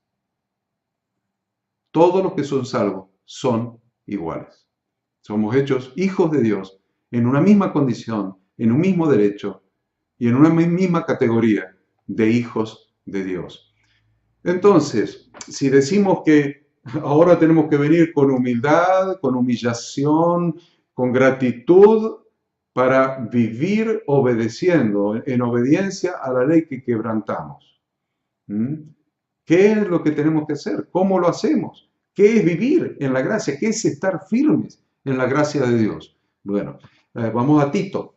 Todos los que son salvos son iguales. Somos hechos hijos de Dios en una misma condición, en un mismo derecho y en una misma categoría de hijos de Dios. Entonces, si decimos que ahora tenemos que venir con humildad, con humillación, con gratitud para vivir obedeciendo, en obediencia a la ley que quebrantamos. ¿Qué es lo que tenemos que hacer? ¿Cómo lo hacemos? ¿Qué es vivir en la gracia? ¿Qué es estar firmes en la gracia de Dios? Bueno, vamos a Tito.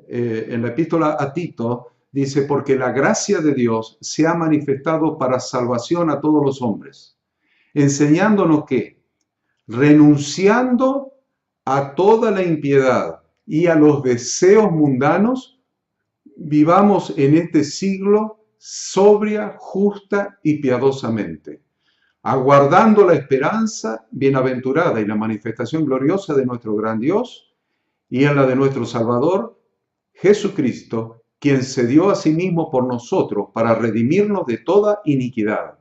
En la epístola a Tito dice, porque la gracia de Dios se ha manifestado para salvación a todos los hombres, enseñándonos que, renunciando a toda la impiedad y a los deseos mundanos, vivamos en este siglo sobria, justa y piadosamente, aguardando la esperanza bienaventurada y la manifestación gloriosa de nuestro gran Dios y en la de nuestro Salvador, Jesucristo, quien se dio a sí mismo por nosotros para redimirnos de toda iniquidad,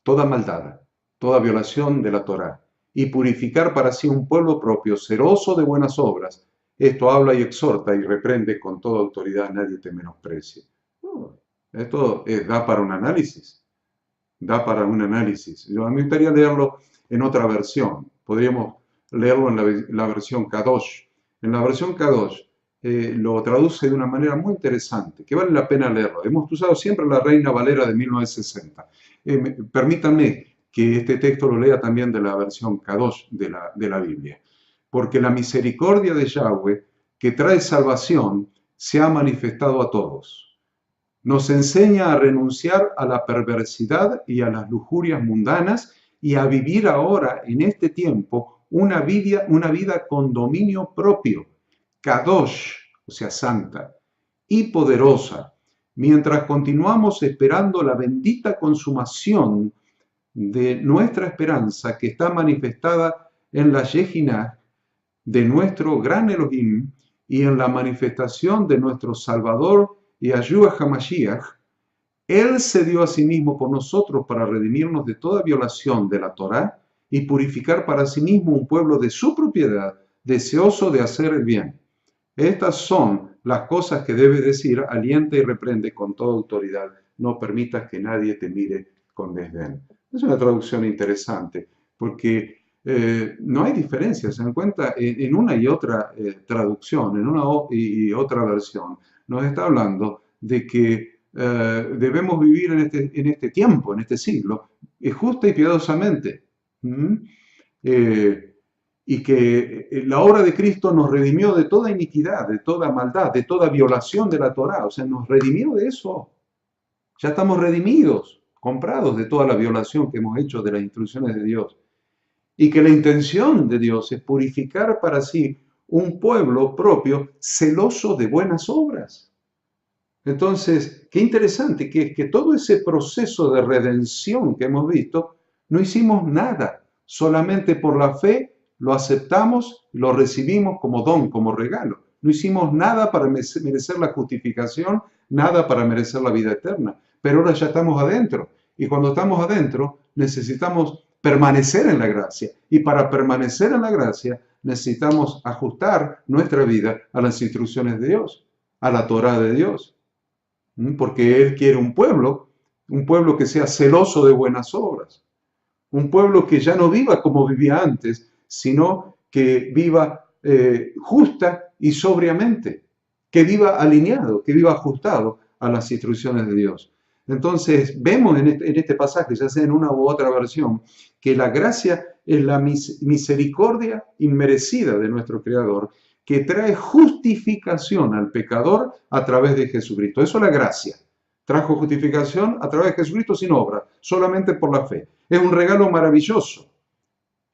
toda maldad, toda violación de la Torá, y purificar para sí un pueblo propio, celoso de buenas obras. Esto habla y exhorta y reprende con toda autoridad, nadie te menosprecie. Esto da para un análisis, da para un análisis. Yo a mí me gustaría leerlo en otra versión, podríamos leerlo en la versión Kadosh. En la versión Kadosh lo traduce de una manera muy interesante, que vale la pena leerlo. Hemos usado siempre la Reina Valera de 1960. Permítanme que este texto lo lea también de la versión Kadosh de la Biblia. Porque la misericordia de Yahweh, que trae salvación, se ha manifestado a todos. Nos enseña a renunciar a la perversidad y a las lujurias mundanas y a vivir ahora, en este tiempo, una vida con dominio propio, Kadosh, o sea, santa, y poderosa, mientras continuamos esperando la bendita consumación de nuestra esperanza que está manifestada en la Shejinah de nuestro gran Elohim y en la manifestación de nuestro Salvador Yahshua HaMashiach. Él se dio a sí mismo por nosotros para redimirnos de toda violación de la Torá y purificar para sí mismo un pueblo de su propiedad, deseoso de hacer el bien. Estas son las cosas que debe decir, alienta y reprende con toda autoridad. No permitas que nadie te mire con desdén. Es una traducción interesante, porque no hay diferencia, se encuentra en una y otra traducción, en una y otra versión. Nos está hablando de que debemos vivir en este tiempo, en este siglo, justa y piadosamente. Y que la obra de Cristo nos redimió de toda iniquidad, de toda maldad, de toda violación de la Torá. O sea, nos redimió de eso. Ya estamos redimidos, comprados de toda la violación que hemos hecho de las instrucciones de Dios. Y que la intención de Dios es purificar para sí un pueblo propio celoso de buenas obras. Entonces, qué interesante que es que todo ese proceso de redención que hemos visto, no hicimos nada, solamente por la fe lo aceptamos, lo recibimos como don, como regalo. No hicimos nada para merecer la justificación, nada para merecer la vida eterna. Pero ahora ya estamos adentro. Y cuando estamos adentro, necesitamos permanecer en la gracia. Y para permanecer en la gracia, necesitamos ajustar nuestra vida a las instrucciones de Dios, a la Torá de Dios. Porque Él quiere un pueblo que sea celoso de buenas obras. Un pueblo que ya no viva como vivía antes, sino que viva justa y sobriamente, que viva alineado, que viva ajustado a las instrucciones de Dios. Entonces, vemos en este pasaje, ya sea en una u otra versión, que la gracia es la misericordia inmerecida de nuestro Creador, que trae justificación al pecador a través de Jesucristo. Eso es la gracia. Trajo justificación a través de Jesucristo sin obra, solamente por la fe. Es un regalo maravilloso.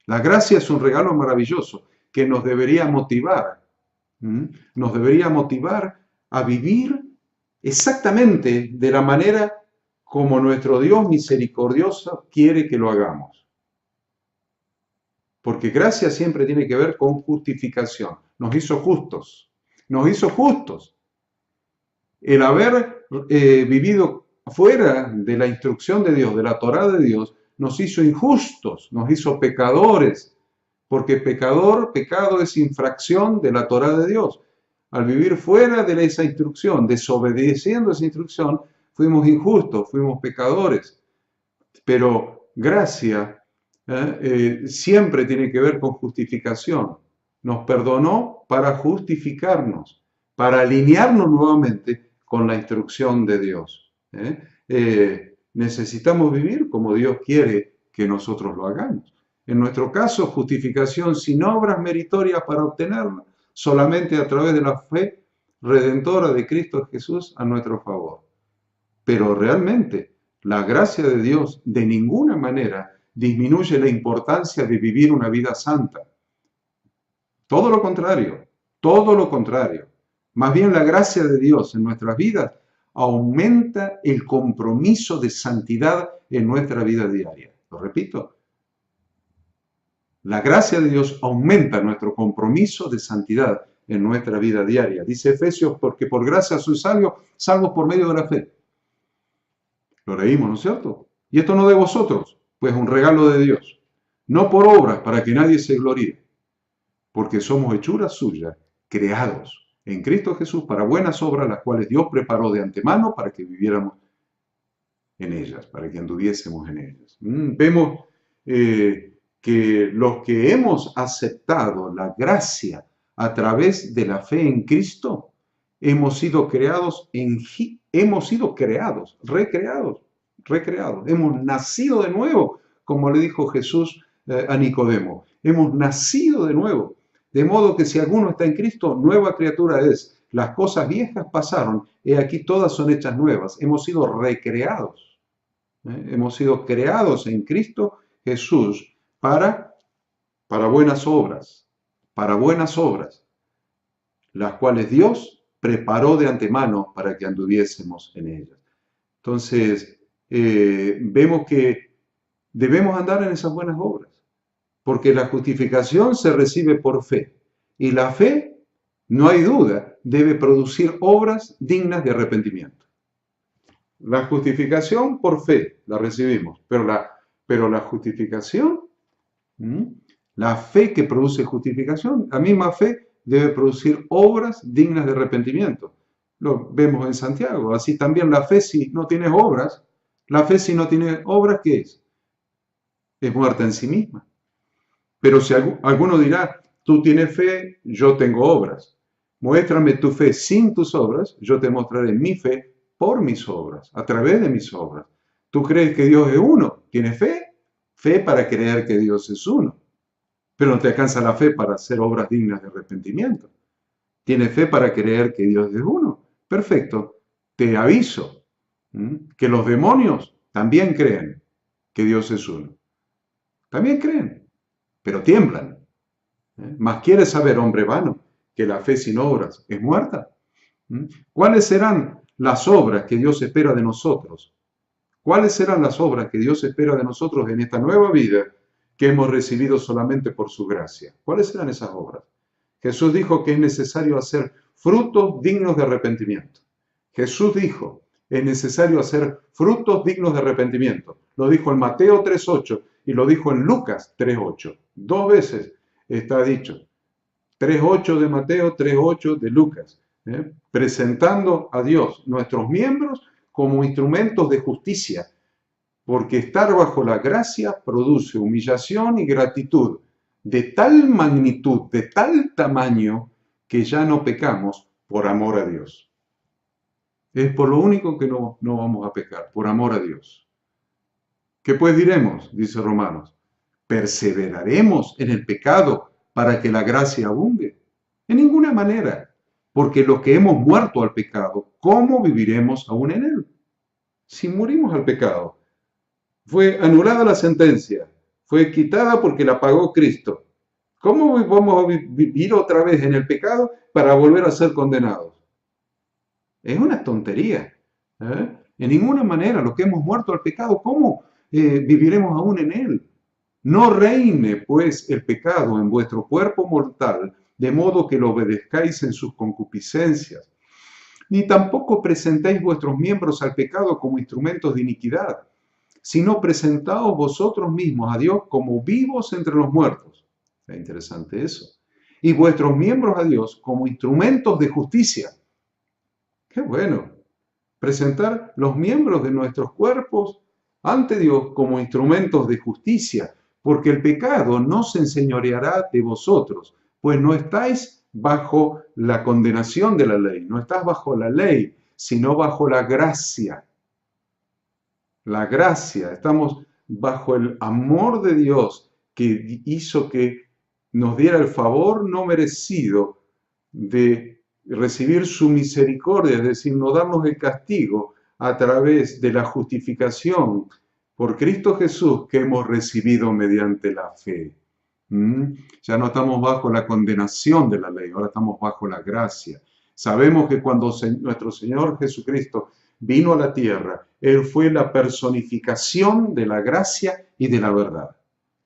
La gracia es un regalo maravilloso que nos debería motivar. Nos debería motivar a vivir exactamente de la manera como nuestro Dios misericordioso quiere que lo hagamos. Porque gracia siempre tiene que ver con justificación. Nos hizo justos. Nos hizo justos. El haber vivido fuera de la instrucción de Dios, de la Torá de Dios, nos hizo injustos, nos hizo pecadores, porque pecado es infracción de la Torá de Dios. Al vivir fuera de esa instrucción, desobedeciendo esa instrucción, fuimos injustos, fuimos pecadores. Pero gracia siempre tiene que ver con justificación. Nos perdonó para justificarnos, para alinearnos nuevamente con la instrucción de Dios. Necesitamos vivir como Dios quiere que nosotros lo hagamos. En nuestro caso, justificación sin obras meritorias para obtenerla, solamente a través de la fe redentora de Cristo Jesús a nuestro favor. Pero realmente, la gracia de Dios de ninguna manera disminuye la importancia de vivir una vida santa. Todo lo contrario, todo lo contrario. Más bien la gracia de Dios en nuestras vidas aumenta el compromiso de santidad en nuestra vida diaria. Lo repito. La gracia de Dios aumenta nuestro compromiso de santidad en nuestra vida diaria. Dice Efesios, porque por gracia sois salvos por medio de la fe. Lo leímos, ¿no es cierto? Y esto no de vosotros, pues un regalo de Dios. No por obras, para que nadie se gloríe. Porque somos hechuras suyas, creados en Cristo Jesús para buenas obras, las cuales Dios preparó de antemano para que viviéramos en ellas, para que anduviésemos en ellas. Vemos que los que hemos aceptado la gracia a través de la fe en Cristo, hemos sido creados, recreados, hemos nacido de nuevo, como le dijo Jesús a Nicodemo, hemos nacido de nuevo, de modo que si alguno está en Cristo, nueva criatura es. Las cosas viejas pasaron, y aquí todas son hechas nuevas, hemos sido recreados, hemos sido creados en Cristo Jesús para buenas obras, las cuales Dios preparó de antemano para que anduviésemos en ellas. Entonces, vemos que debemos andar en esas buenas obras, porque la justificación se recibe por fe, y la fe, no hay duda, debe producir obras dignas de arrepentimiento. La justificación por fe la recibimos, pero la justificación, la fe que produce justificación, la misma fe debe producir obras dignas de arrepentimiento. Lo vemos en Santiago. Así también la fe, si no tiene obras, ¿qué es? Es muerta en sí misma. Pero si alguno dirá, tú tienes fe, yo tengo obras. Muéstrame tu fe sin tus obras, yo te mostraré mi fe por mis obras, a través de mis obras. ¿Tú crees que Dios es uno? ¿Tienes fe? Fe para creer que Dios es uno. Pero no te alcanza la fe para hacer obras dignas de arrepentimiento. ¿Tienes fe para creer que Dios es uno? Perfecto. Te aviso que los demonios también creen que Dios es uno. También creen, pero tiemblan. Mas quieres saber, hombre vano, que la fe sin obras es muerta. ¿Cuáles serán las obras que Dios espera de nosotros? ¿Cuáles serán las obras que Dios espera de nosotros en esta nueva vida que hemos recibido solamente por su gracia. ¿Cuáles eran esas obras? Jesús dijo que es necesario hacer frutos dignos de arrepentimiento. Jesús dijo, es necesario hacer frutos dignos de arrepentimiento. Lo dijo en Mateo 3.8 y lo dijo en Lucas 3.8. 2 veces está dicho. 3.8 de Mateo, 3.8 de Lucas. Presentando a Dios nuestros miembros como instrumentos de justicia, porque estar bajo la gracia produce humillación y gratitud de tal magnitud, de tal tamaño, que ya no pecamos por amor a Dios. Es por lo único que no vamos a pecar, por amor a Dios. ¿Qué pues diremos? Dice Romanos. ¿Perseveraremos en el pecado para que la gracia abunde? En ninguna manera, porque los que hemos muerto al pecado, ¿cómo viviremos aún en él? Si morimos al pecado, fue anulada la sentencia, fue quitada porque la pagó Cristo. ¿Cómo vamos a vivir otra vez en el pecado para volver a ser condenados? Es una tontería. En ninguna manera, los que hemos muerto al pecado, ¿cómo viviremos aún en él? No reine, pues, el pecado en vuestro cuerpo mortal, de modo que lo obedezcáis en sus concupiscencias. Ni tampoco presentéis vuestros miembros al pecado como instrumentos de iniquidad, sino presentaos vosotros mismos a Dios como vivos entre los muertos. Es interesante eso. Y vuestros miembros a Dios como instrumentos de justicia. ¡Qué bueno! Presentar los miembros de nuestros cuerpos ante Dios como instrumentos de justicia, porque el pecado no se enseñoreará de vosotros, pues no estáis bajo la condenación de la ley, no estás bajo la ley, sino bajo la gracia. La gracia, estamos bajo el amor de Dios que hizo que nos diera el favor no merecido de recibir su misericordia, es decir, no darnos el castigo a través de la justificación por Cristo Jesús que hemos recibido mediante la fe. Ya no estamos bajo la condenación de la ley, ahora estamos bajo la gracia. Sabemos que cuando nuestro Señor Jesucristo vino a la tierra, Él fue la personificación de la gracia y de la verdad.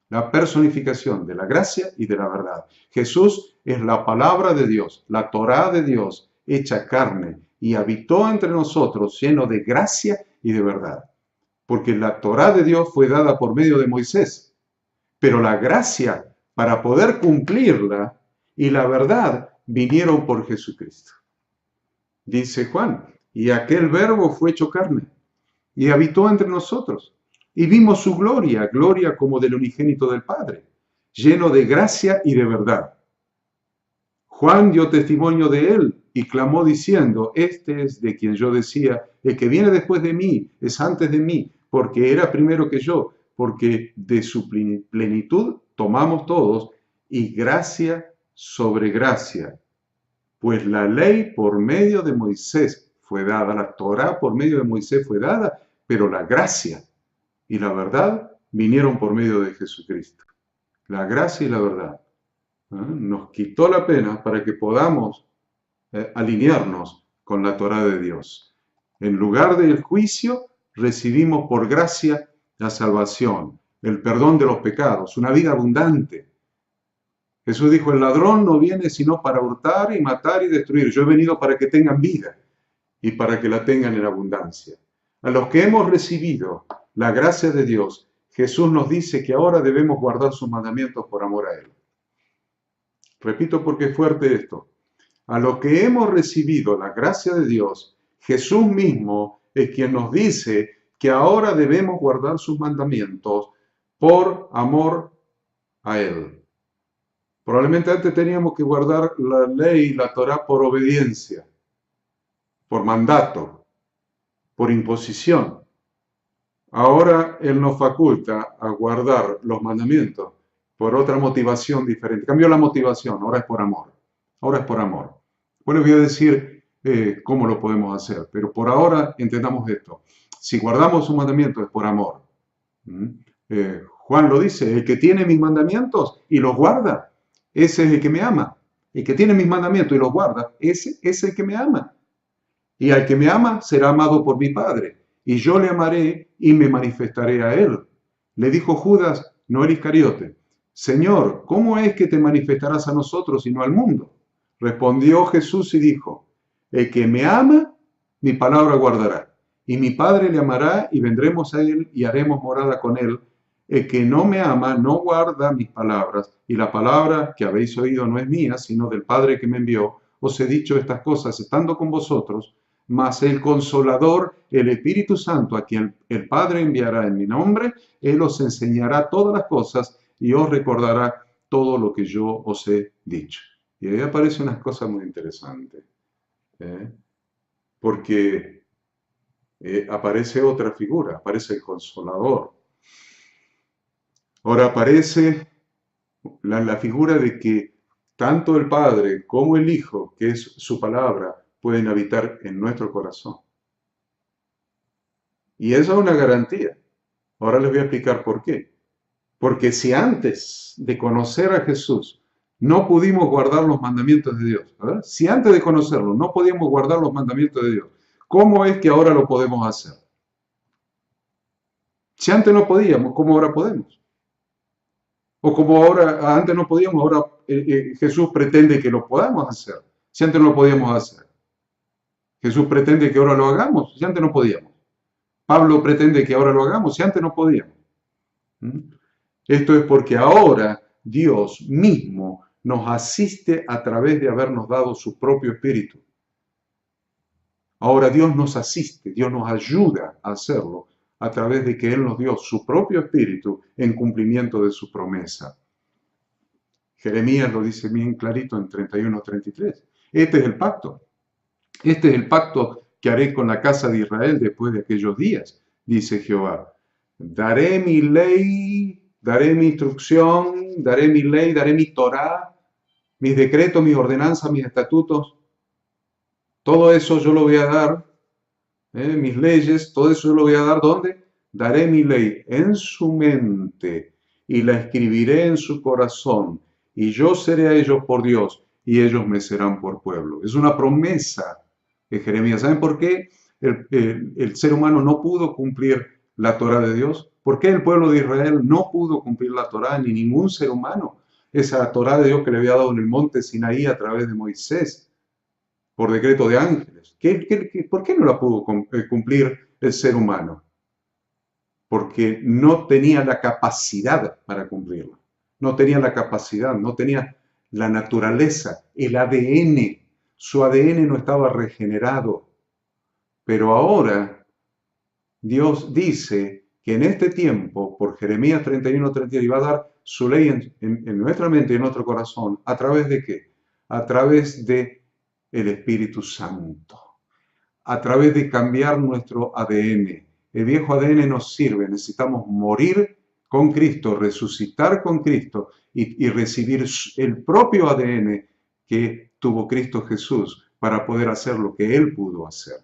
La personificación de la gracia y de la verdad. Jesús es la palabra de Dios, la Torá de Dios, hecha carne, y habitó entre nosotros lleno de gracia y de verdad. Porque la Torá de Dios fue dada por medio de Moisés, pero la gracia para poder cumplirla y la verdad vinieron por Jesucristo. Dice Juan, y aquel verbo fue hecho carne y habitó entre nosotros. Y vimos su gloria, gloria como del unigénito del Padre, lleno de gracia y de verdad. Juan dio testimonio de él y clamó diciendo, este es de quien yo decía, el que viene después de mí es antes de mí, porque era primero que yo, porque de su plenitud tomamos todos, y gracia sobre gracia. Pues la ley por medio de Moisés fue dada, la Torá por medio de Moisés fue dada, pero la gracia y la verdad vinieron por medio de Jesucristo. La gracia y la verdad. Nos quitó la pena para que podamos alinearnos con la Torá de Dios. En lugar del juicio, recibimos por gracia la salvación, el perdón de los pecados, una vida abundante. Jesús dijo, el ladrón no viene sino para hurtar y matar y destruir. Yo he venido para que tengan vida y para que la tengan en abundancia. A los que hemos recibido la gracia de Dios, Jesús nos dice que ahora debemos guardar sus mandamientos por amor a Él. Repito porque es fuerte esto. A los que hemos recibido la gracia de Dios, Jesús mismo es quien nos dice que ahora debemos guardar sus mandamientos por amor a Él. Probablemente antes teníamos que guardar la ley, la Torá, por obediencia, por mandato, por imposición. Ahora Él nos faculta a guardar los mandamientos por otra motivación diferente. Cambió la motivación, ahora es por amor. Ahora es por amor. Bueno, voy a decir cómo lo podemos hacer, pero por ahora entendamos esto. Si guardamos sus mandamientos es por amor. Juan lo dice, el que tiene mis mandamientos y los guarda, ese es el que me ama. El que tiene mis mandamientos y los guarda, ese es el que me ama. Y al que me ama será amado por mi Padre. Y yo le amaré y me manifestaré a él. Le dijo Judas, no el Iscariote: Señor, ¿cómo es que te manifestarás a nosotros y no al mundo? Respondió Jesús y dijo: el que me ama, mi palabra guardará, y mi Padre le amará, y vendremos a él y haremos morada con él. El que no me ama no guarda mis palabras, y la palabra que habéis oído no es mía, sino del Padre que me envió. Os he dicho estas cosas estando con vosotros, mas el Consolador, el Espíritu Santo, a quien el Padre enviará en mi nombre, Él os enseñará todas las cosas y os recordará todo lo que yo os he dicho. Y ahí aparece unas cosas muy interesantes, ¿eh? Porque aparece otra figura, aparece el Consolador. Ahora aparece la figura de que tanto el Padre como el Hijo, que es su palabra, pueden habitar en nuestro corazón. Y eso es una garantía. Ahora les voy a explicar por qué. Porque si antes de conocer a Jesús no pudimos guardar los mandamientos de Dios, ¿verdad? Si antes de conocerlo no podíamos guardar los mandamientos de Dios, ¿cómo es que ahora lo podemos hacer? Si antes no podíamos, ¿cómo ahora podemos? O como ahora, antes no podíamos, ahora Jesús pretende que lo podamos hacer. Si antes no lo podíamos hacer. Jesús pretende que ahora lo hagamos, si antes no podíamos. Pablo pretende que ahora lo hagamos, si antes no podíamos. ¿Mm? Esto es porque ahora Dios mismo nos asiste a través de habernos dado su propio Espíritu. Ahora Dios nos asiste, Dios nos ayuda a hacerlo a través de que Él nos dio su propio Espíritu en cumplimiento de su promesa. Jeremías lo dice bien clarito en 31:33. Este es el pacto. Este es el pacto que haré con la casa de Israel después de aquellos días, dice Jehová. Daré mi ley, daré mi instrucción, daré mi ley, daré mi Torá, mis decretos, mis ordenanzas, mis estatutos. Todo eso yo lo voy a dar, mis leyes, todo eso yo lo voy a dar. ¿Dónde? Daré mi ley en su mente y la escribiré en su corazón, y yo seré a ellos por Dios y ellos me serán por pueblo. Es una promesa de Jeremías. ¿Saben por qué el ser humano no pudo cumplir la Torá de Dios? ¿Por qué el pueblo de Israel no pudo cumplir la Torá, ni ningún ser humano? Esa Torá de Dios que le había dado en el monte Sinaí a través de Moisés, por decreto de ángeles. ¿Por qué no la pudo cumplir el ser humano? Porque no tenía la capacidad para cumplirla. No tenía la capacidad, no tenía la naturaleza, el ADN. Su ADN no estaba regenerado. Pero ahora Dios dice que en este tiempo, por Jeremías 31:32, iba a dar su ley en nuestra mente y en nuestro corazón. ¿A través de qué? A través de el Espíritu Santo. A través de cambiar nuestro ADN. El viejo ADN nos sirve, necesitamos morir con Cristo, resucitar con Cristo y recibir el propio ADN que tuvo Cristo Jesús para poder hacer lo que Él pudo hacer.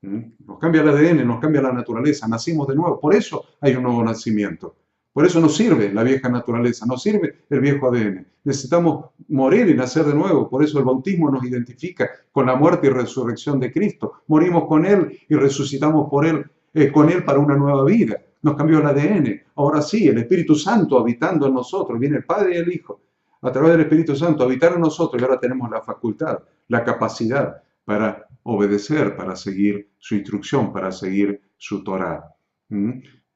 Nos cambia el ADN, nos cambia la naturaleza, nacimos de nuevo, por eso hay un nuevo nacimiento. Por eso nos sirve la vieja naturaleza, nos sirve el viejo ADN. Necesitamos morir y nacer de nuevo, por eso el bautismo nos identifica con la muerte y resurrección de Cristo. Morimos con Él y resucitamos con Él para una nueva vida. Nos cambió el ADN. Ahora sí, el Espíritu Santo habitando en nosotros, viene el Padre y el Hijo, a través del Espíritu Santo habitar en nosotros, y ahora tenemos la facultad, la capacidad para obedecer, para seguir su instrucción, para seguir su Torá.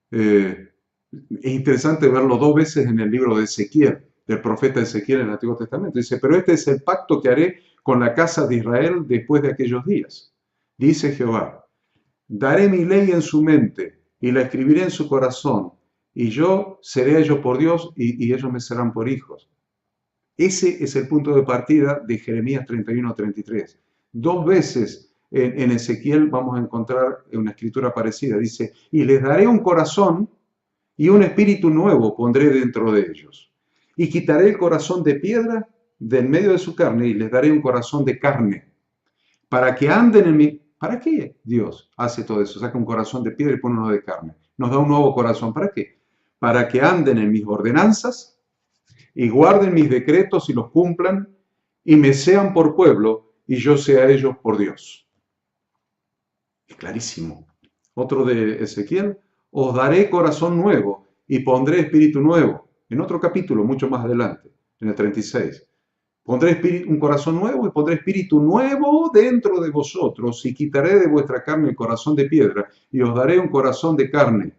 Es interesante verlo 2 veces en el libro de Ezequiel, del profeta Ezequiel en el Antiguo Testamento. Dice: pero este es el pacto que haré con la casa de Israel después de aquellos días. Dice Jehová: daré mi ley en su mente y la escribiré en su corazón, y yo seré a ellos por Dios y ellos me serán por hijos. Ese es el punto de partida de Jeremías 31:33. 2 veces en Ezequiel vamos a encontrar una escritura parecida. Dice: y les daré un corazón y un espíritu nuevo pondré dentro de ellos. Y quitaré el corazón de piedra del medio de su carne y les daré un corazón de carne. Para que anden en mi... ¿Para qué Dios hace todo eso? Saca un corazón de piedra y pone uno de carne. Nos da un nuevo corazón. ¿Para qué? Para que anden en mis ordenanzas y guarden mis decretos y los cumplan y me sean por pueblo y yo sea ellos por Dios. Es clarísimo. Otro de Ezequiel: os daré corazón nuevo y pondré espíritu nuevo. En otro capítulo, mucho más adelante, en el 36. Pondré un corazón nuevo y pondré espíritu nuevo dentro de vosotros y quitaré de vuestra carne el corazón de piedra y os daré un corazón de carne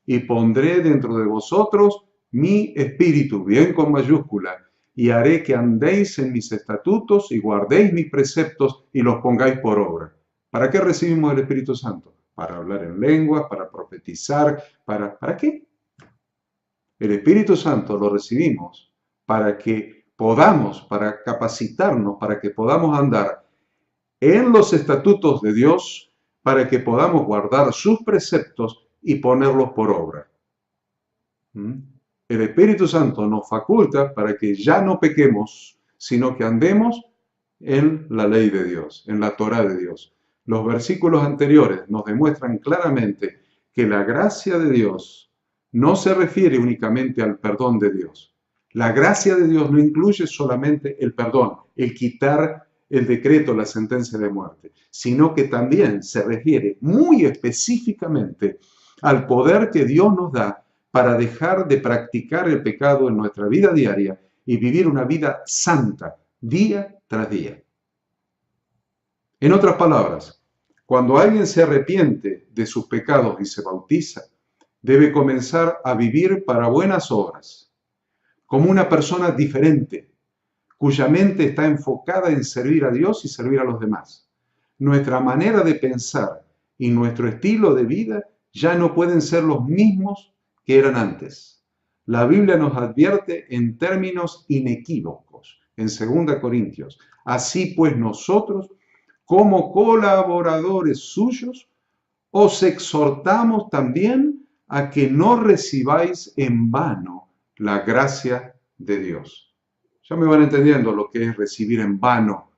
y pondré dentro de vosotros mi espíritu, bien con mayúscula, y haré que andéis en mis estatutos y guardéis mis preceptos y los pongáis por obra. ¿Para qué recibimos el Espíritu Santo? Para hablar en lenguas, para profetizar, ¿para qué? El Espíritu Santo lo recibimos para que podamos, para capacitarnos, para que podamos andar en los estatutos de Dios, para que podamos guardar sus preceptos y ponerlos por obra. El Espíritu Santo nos faculta para que ya no pequemos, sino que andemos en la ley de Dios, en la Torá de Dios. Los versículos anteriores nos demuestran claramente que la gracia de Dios no se refiere únicamente al perdón de Dios. La gracia de Dios no incluye solamente el perdón, el quitar el decreto, la sentencia de muerte, sino que también se refiere muy específicamente al poder que Dios nos da para dejar de practicar el pecado en nuestra vida diaria y vivir una vida santa día tras día. En otras palabras, cuando alguien se arrepiente de sus pecados y se bautiza, debe comenzar a vivir para buenas obras, como una persona diferente, cuya mente está enfocada en servir a Dios y servir a los demás. Nuestra manera de pensar y nuestro estilo de vida ya no pueden ser los mismos que eran antes. La Biblia nos advierte en términos inequívocos, en 2 Corintios. Así pues nosotros, como colaboradores suyos, os exhortamos también a que no recibáis en vano la gracia de Dios. Ya me van entendiendo lo que es recibir en vano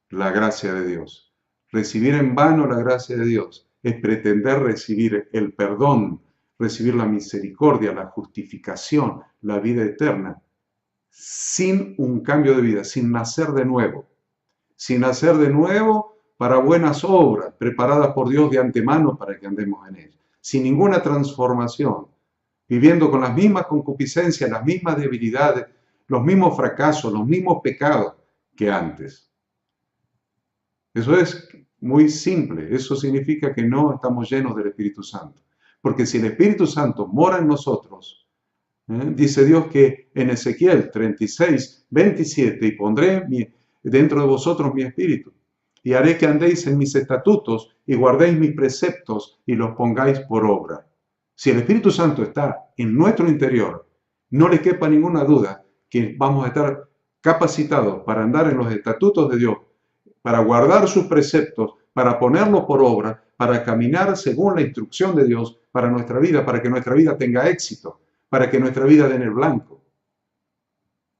la gracia de Dios. Recibir en vano la gracia de Dios es pretender recibir el perdón, recibir la misericordia, la justificación, la vida eterna, sin un cambio de vida, sin nacer de nuevo. Sin nacer de nuevo para buenas obras, preparadas por Dios de antemano para que andemos en ellas. Sin ninguna transformación, viviendo con las mismas concupiscencias, las mismas debilidades, los mismos fracasos, los mismos pecados que antes. Eso es muy simple. Eso significa que no estamos llenos del Espíritu Santo. Porque si el Espíritu Santo mora en nosotros, dice Dios que en Ezequiel 36, 27, y pondré dentro de vosotros mi espíritu, y haré que andéis en mis estatutos y guardéis mis preceptos y los pongáis por obra. Si el Espíritu Santo está en nuestro interior, no le quepa ninguna duda que vamos a estar capacitados para andar en los estatutos de Dios, para guardar sus preceptos, para ponerlos por obra, para caminar según la instrucción de Dios para nuestra vida, para que nuestra vida tenga éxito, para que nuestra vida dé en el blanco.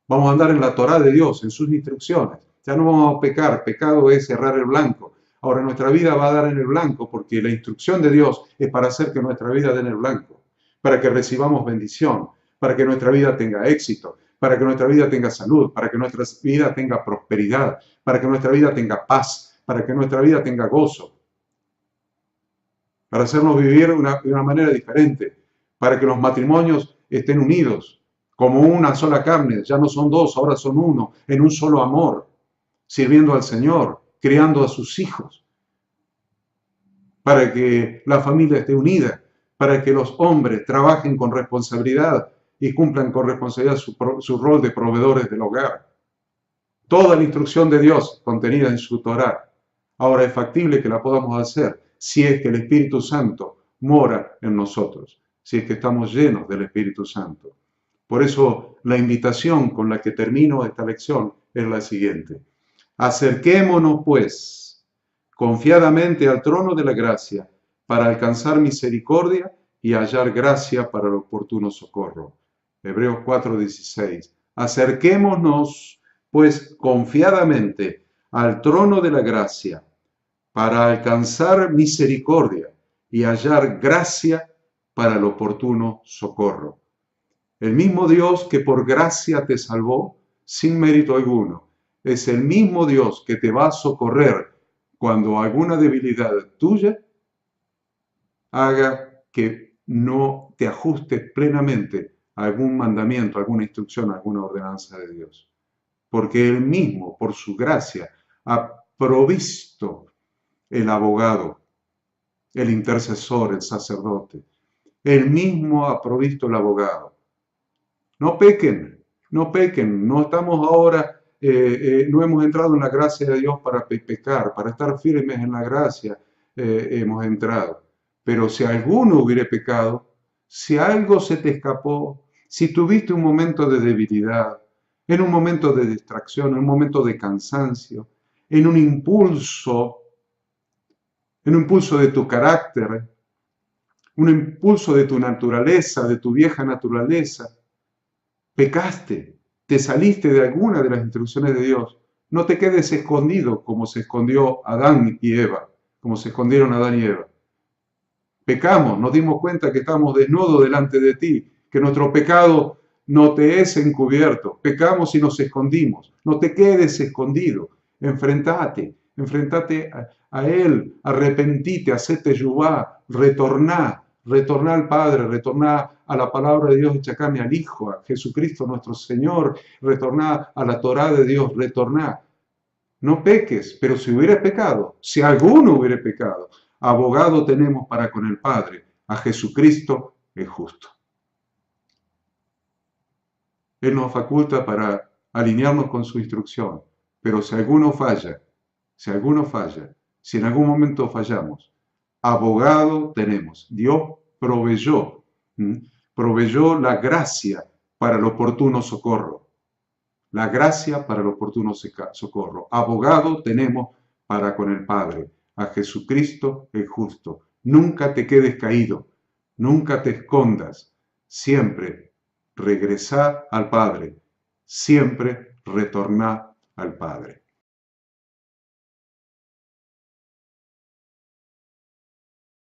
Vamos a andar en la Torá de Dios, en sus instrucciones. Ya no vamos a pecar, pecado es errar el blanco. Ahora nuestra vida va a dar en el blanco porque la instrucción de Dios es para hacer que nuestra vida dé en el blanco, para que recibamos bendición, para que nuestra vida tenga éxito, para que nuestra vida tenga salud, para que nuestra vida tenga prosperidad, para que nuestra vida tenga paz, para que nuestra vida tenga gozo, para hacernos vivir de una manera diferente, para que los matrimonios estén unidos como una sola carne, ya no son dos, ahora son uno, en un solo amor, sirviendo al Señor, criando a sus hijos, para que la familia esté unida, para que los hombres trabajen con responsabilidad y cumplan con responsabilidad su rol de proveedores del hogar. Toda la instrucción de Dios contenida en su Torá, ahora es factible que la podamos hacer si es que el Espíritu Santo mora en nosotros, si es que estamos llenos del Espíritu Santo. Por eso la invitación con la que termino esta lección es la siguiente. Acerquémonos, pues, confiadamente al trono de la gracia para alcanzar misericordia y hallar gracia para el oportuno socorro. Hebreos 4:16. Acerquémonos, pues, confiadamente al trono de la gracia para alcanzar misericordia y hallar gracia para el oportuno socorro. El mismo Dios que por gracia te salvó, sin mérito alguno, es el mismo Dios que te va a socorrer cuando alguna debilidad tuya haga que no te ajustes plenamente a algún mandamiento, a alguna instrucción, a alguna ordenanza de Dios. Porque Él mismo, por su gracia, ha provisto el abogado, el intercesor, el sacerdote. Él mismo ha provisto el abogado. No pequen, no pequen, no estamos ahora, no hemos entrado en la gracia de Dios para pecar, para estar firmes en la gracia hemos entrado. Pero si alguno hubiere pecado, si algo se te escapó, si tuviste un momento de debilidad, en un momento de distracción, en un momento de cansancio, en un impulso de tu carácter, un impulso de tu naturaleza, de tu vieja naturaleza, pecaste, te saliste de alguna de las instrucciones de Dios, no te quedes escondido como se escondió Adán y Eva, como se escondieron Adán y Eva. Pecamos, nos dimos cuenta que estamos desnudos delante de ti, que nuestro pecado no te es encubierto. Pecamos y nos escondimos. No te quedes escondido. Enfrentate a Él, arrepentite, hacete yubá, retorná al Padre, retorná a la palabra de Dios hecha carne, al Hijo, a Jesucristo nuestro Señor, retorná a la Torá de Dios, retorná. No peques, pero si hubieras pecado, si alguno hubiera pecado, abogado tenemos para con el Padre, a Jesucristo el justo. Él nos faculta para alinearnos con su instrucción, pero si alguno falla, si en algún momento fallamos, abogado tenemos. Dios proveyó la gracia para el oportuno socorro. La gracia para el oportuno socorro. Abogado tenemos para con el Padre, a Jesucristo el justo. Nunca te quedes caído, nunca te escondas, siempre regresá al Padre, siempre retorná al Padre.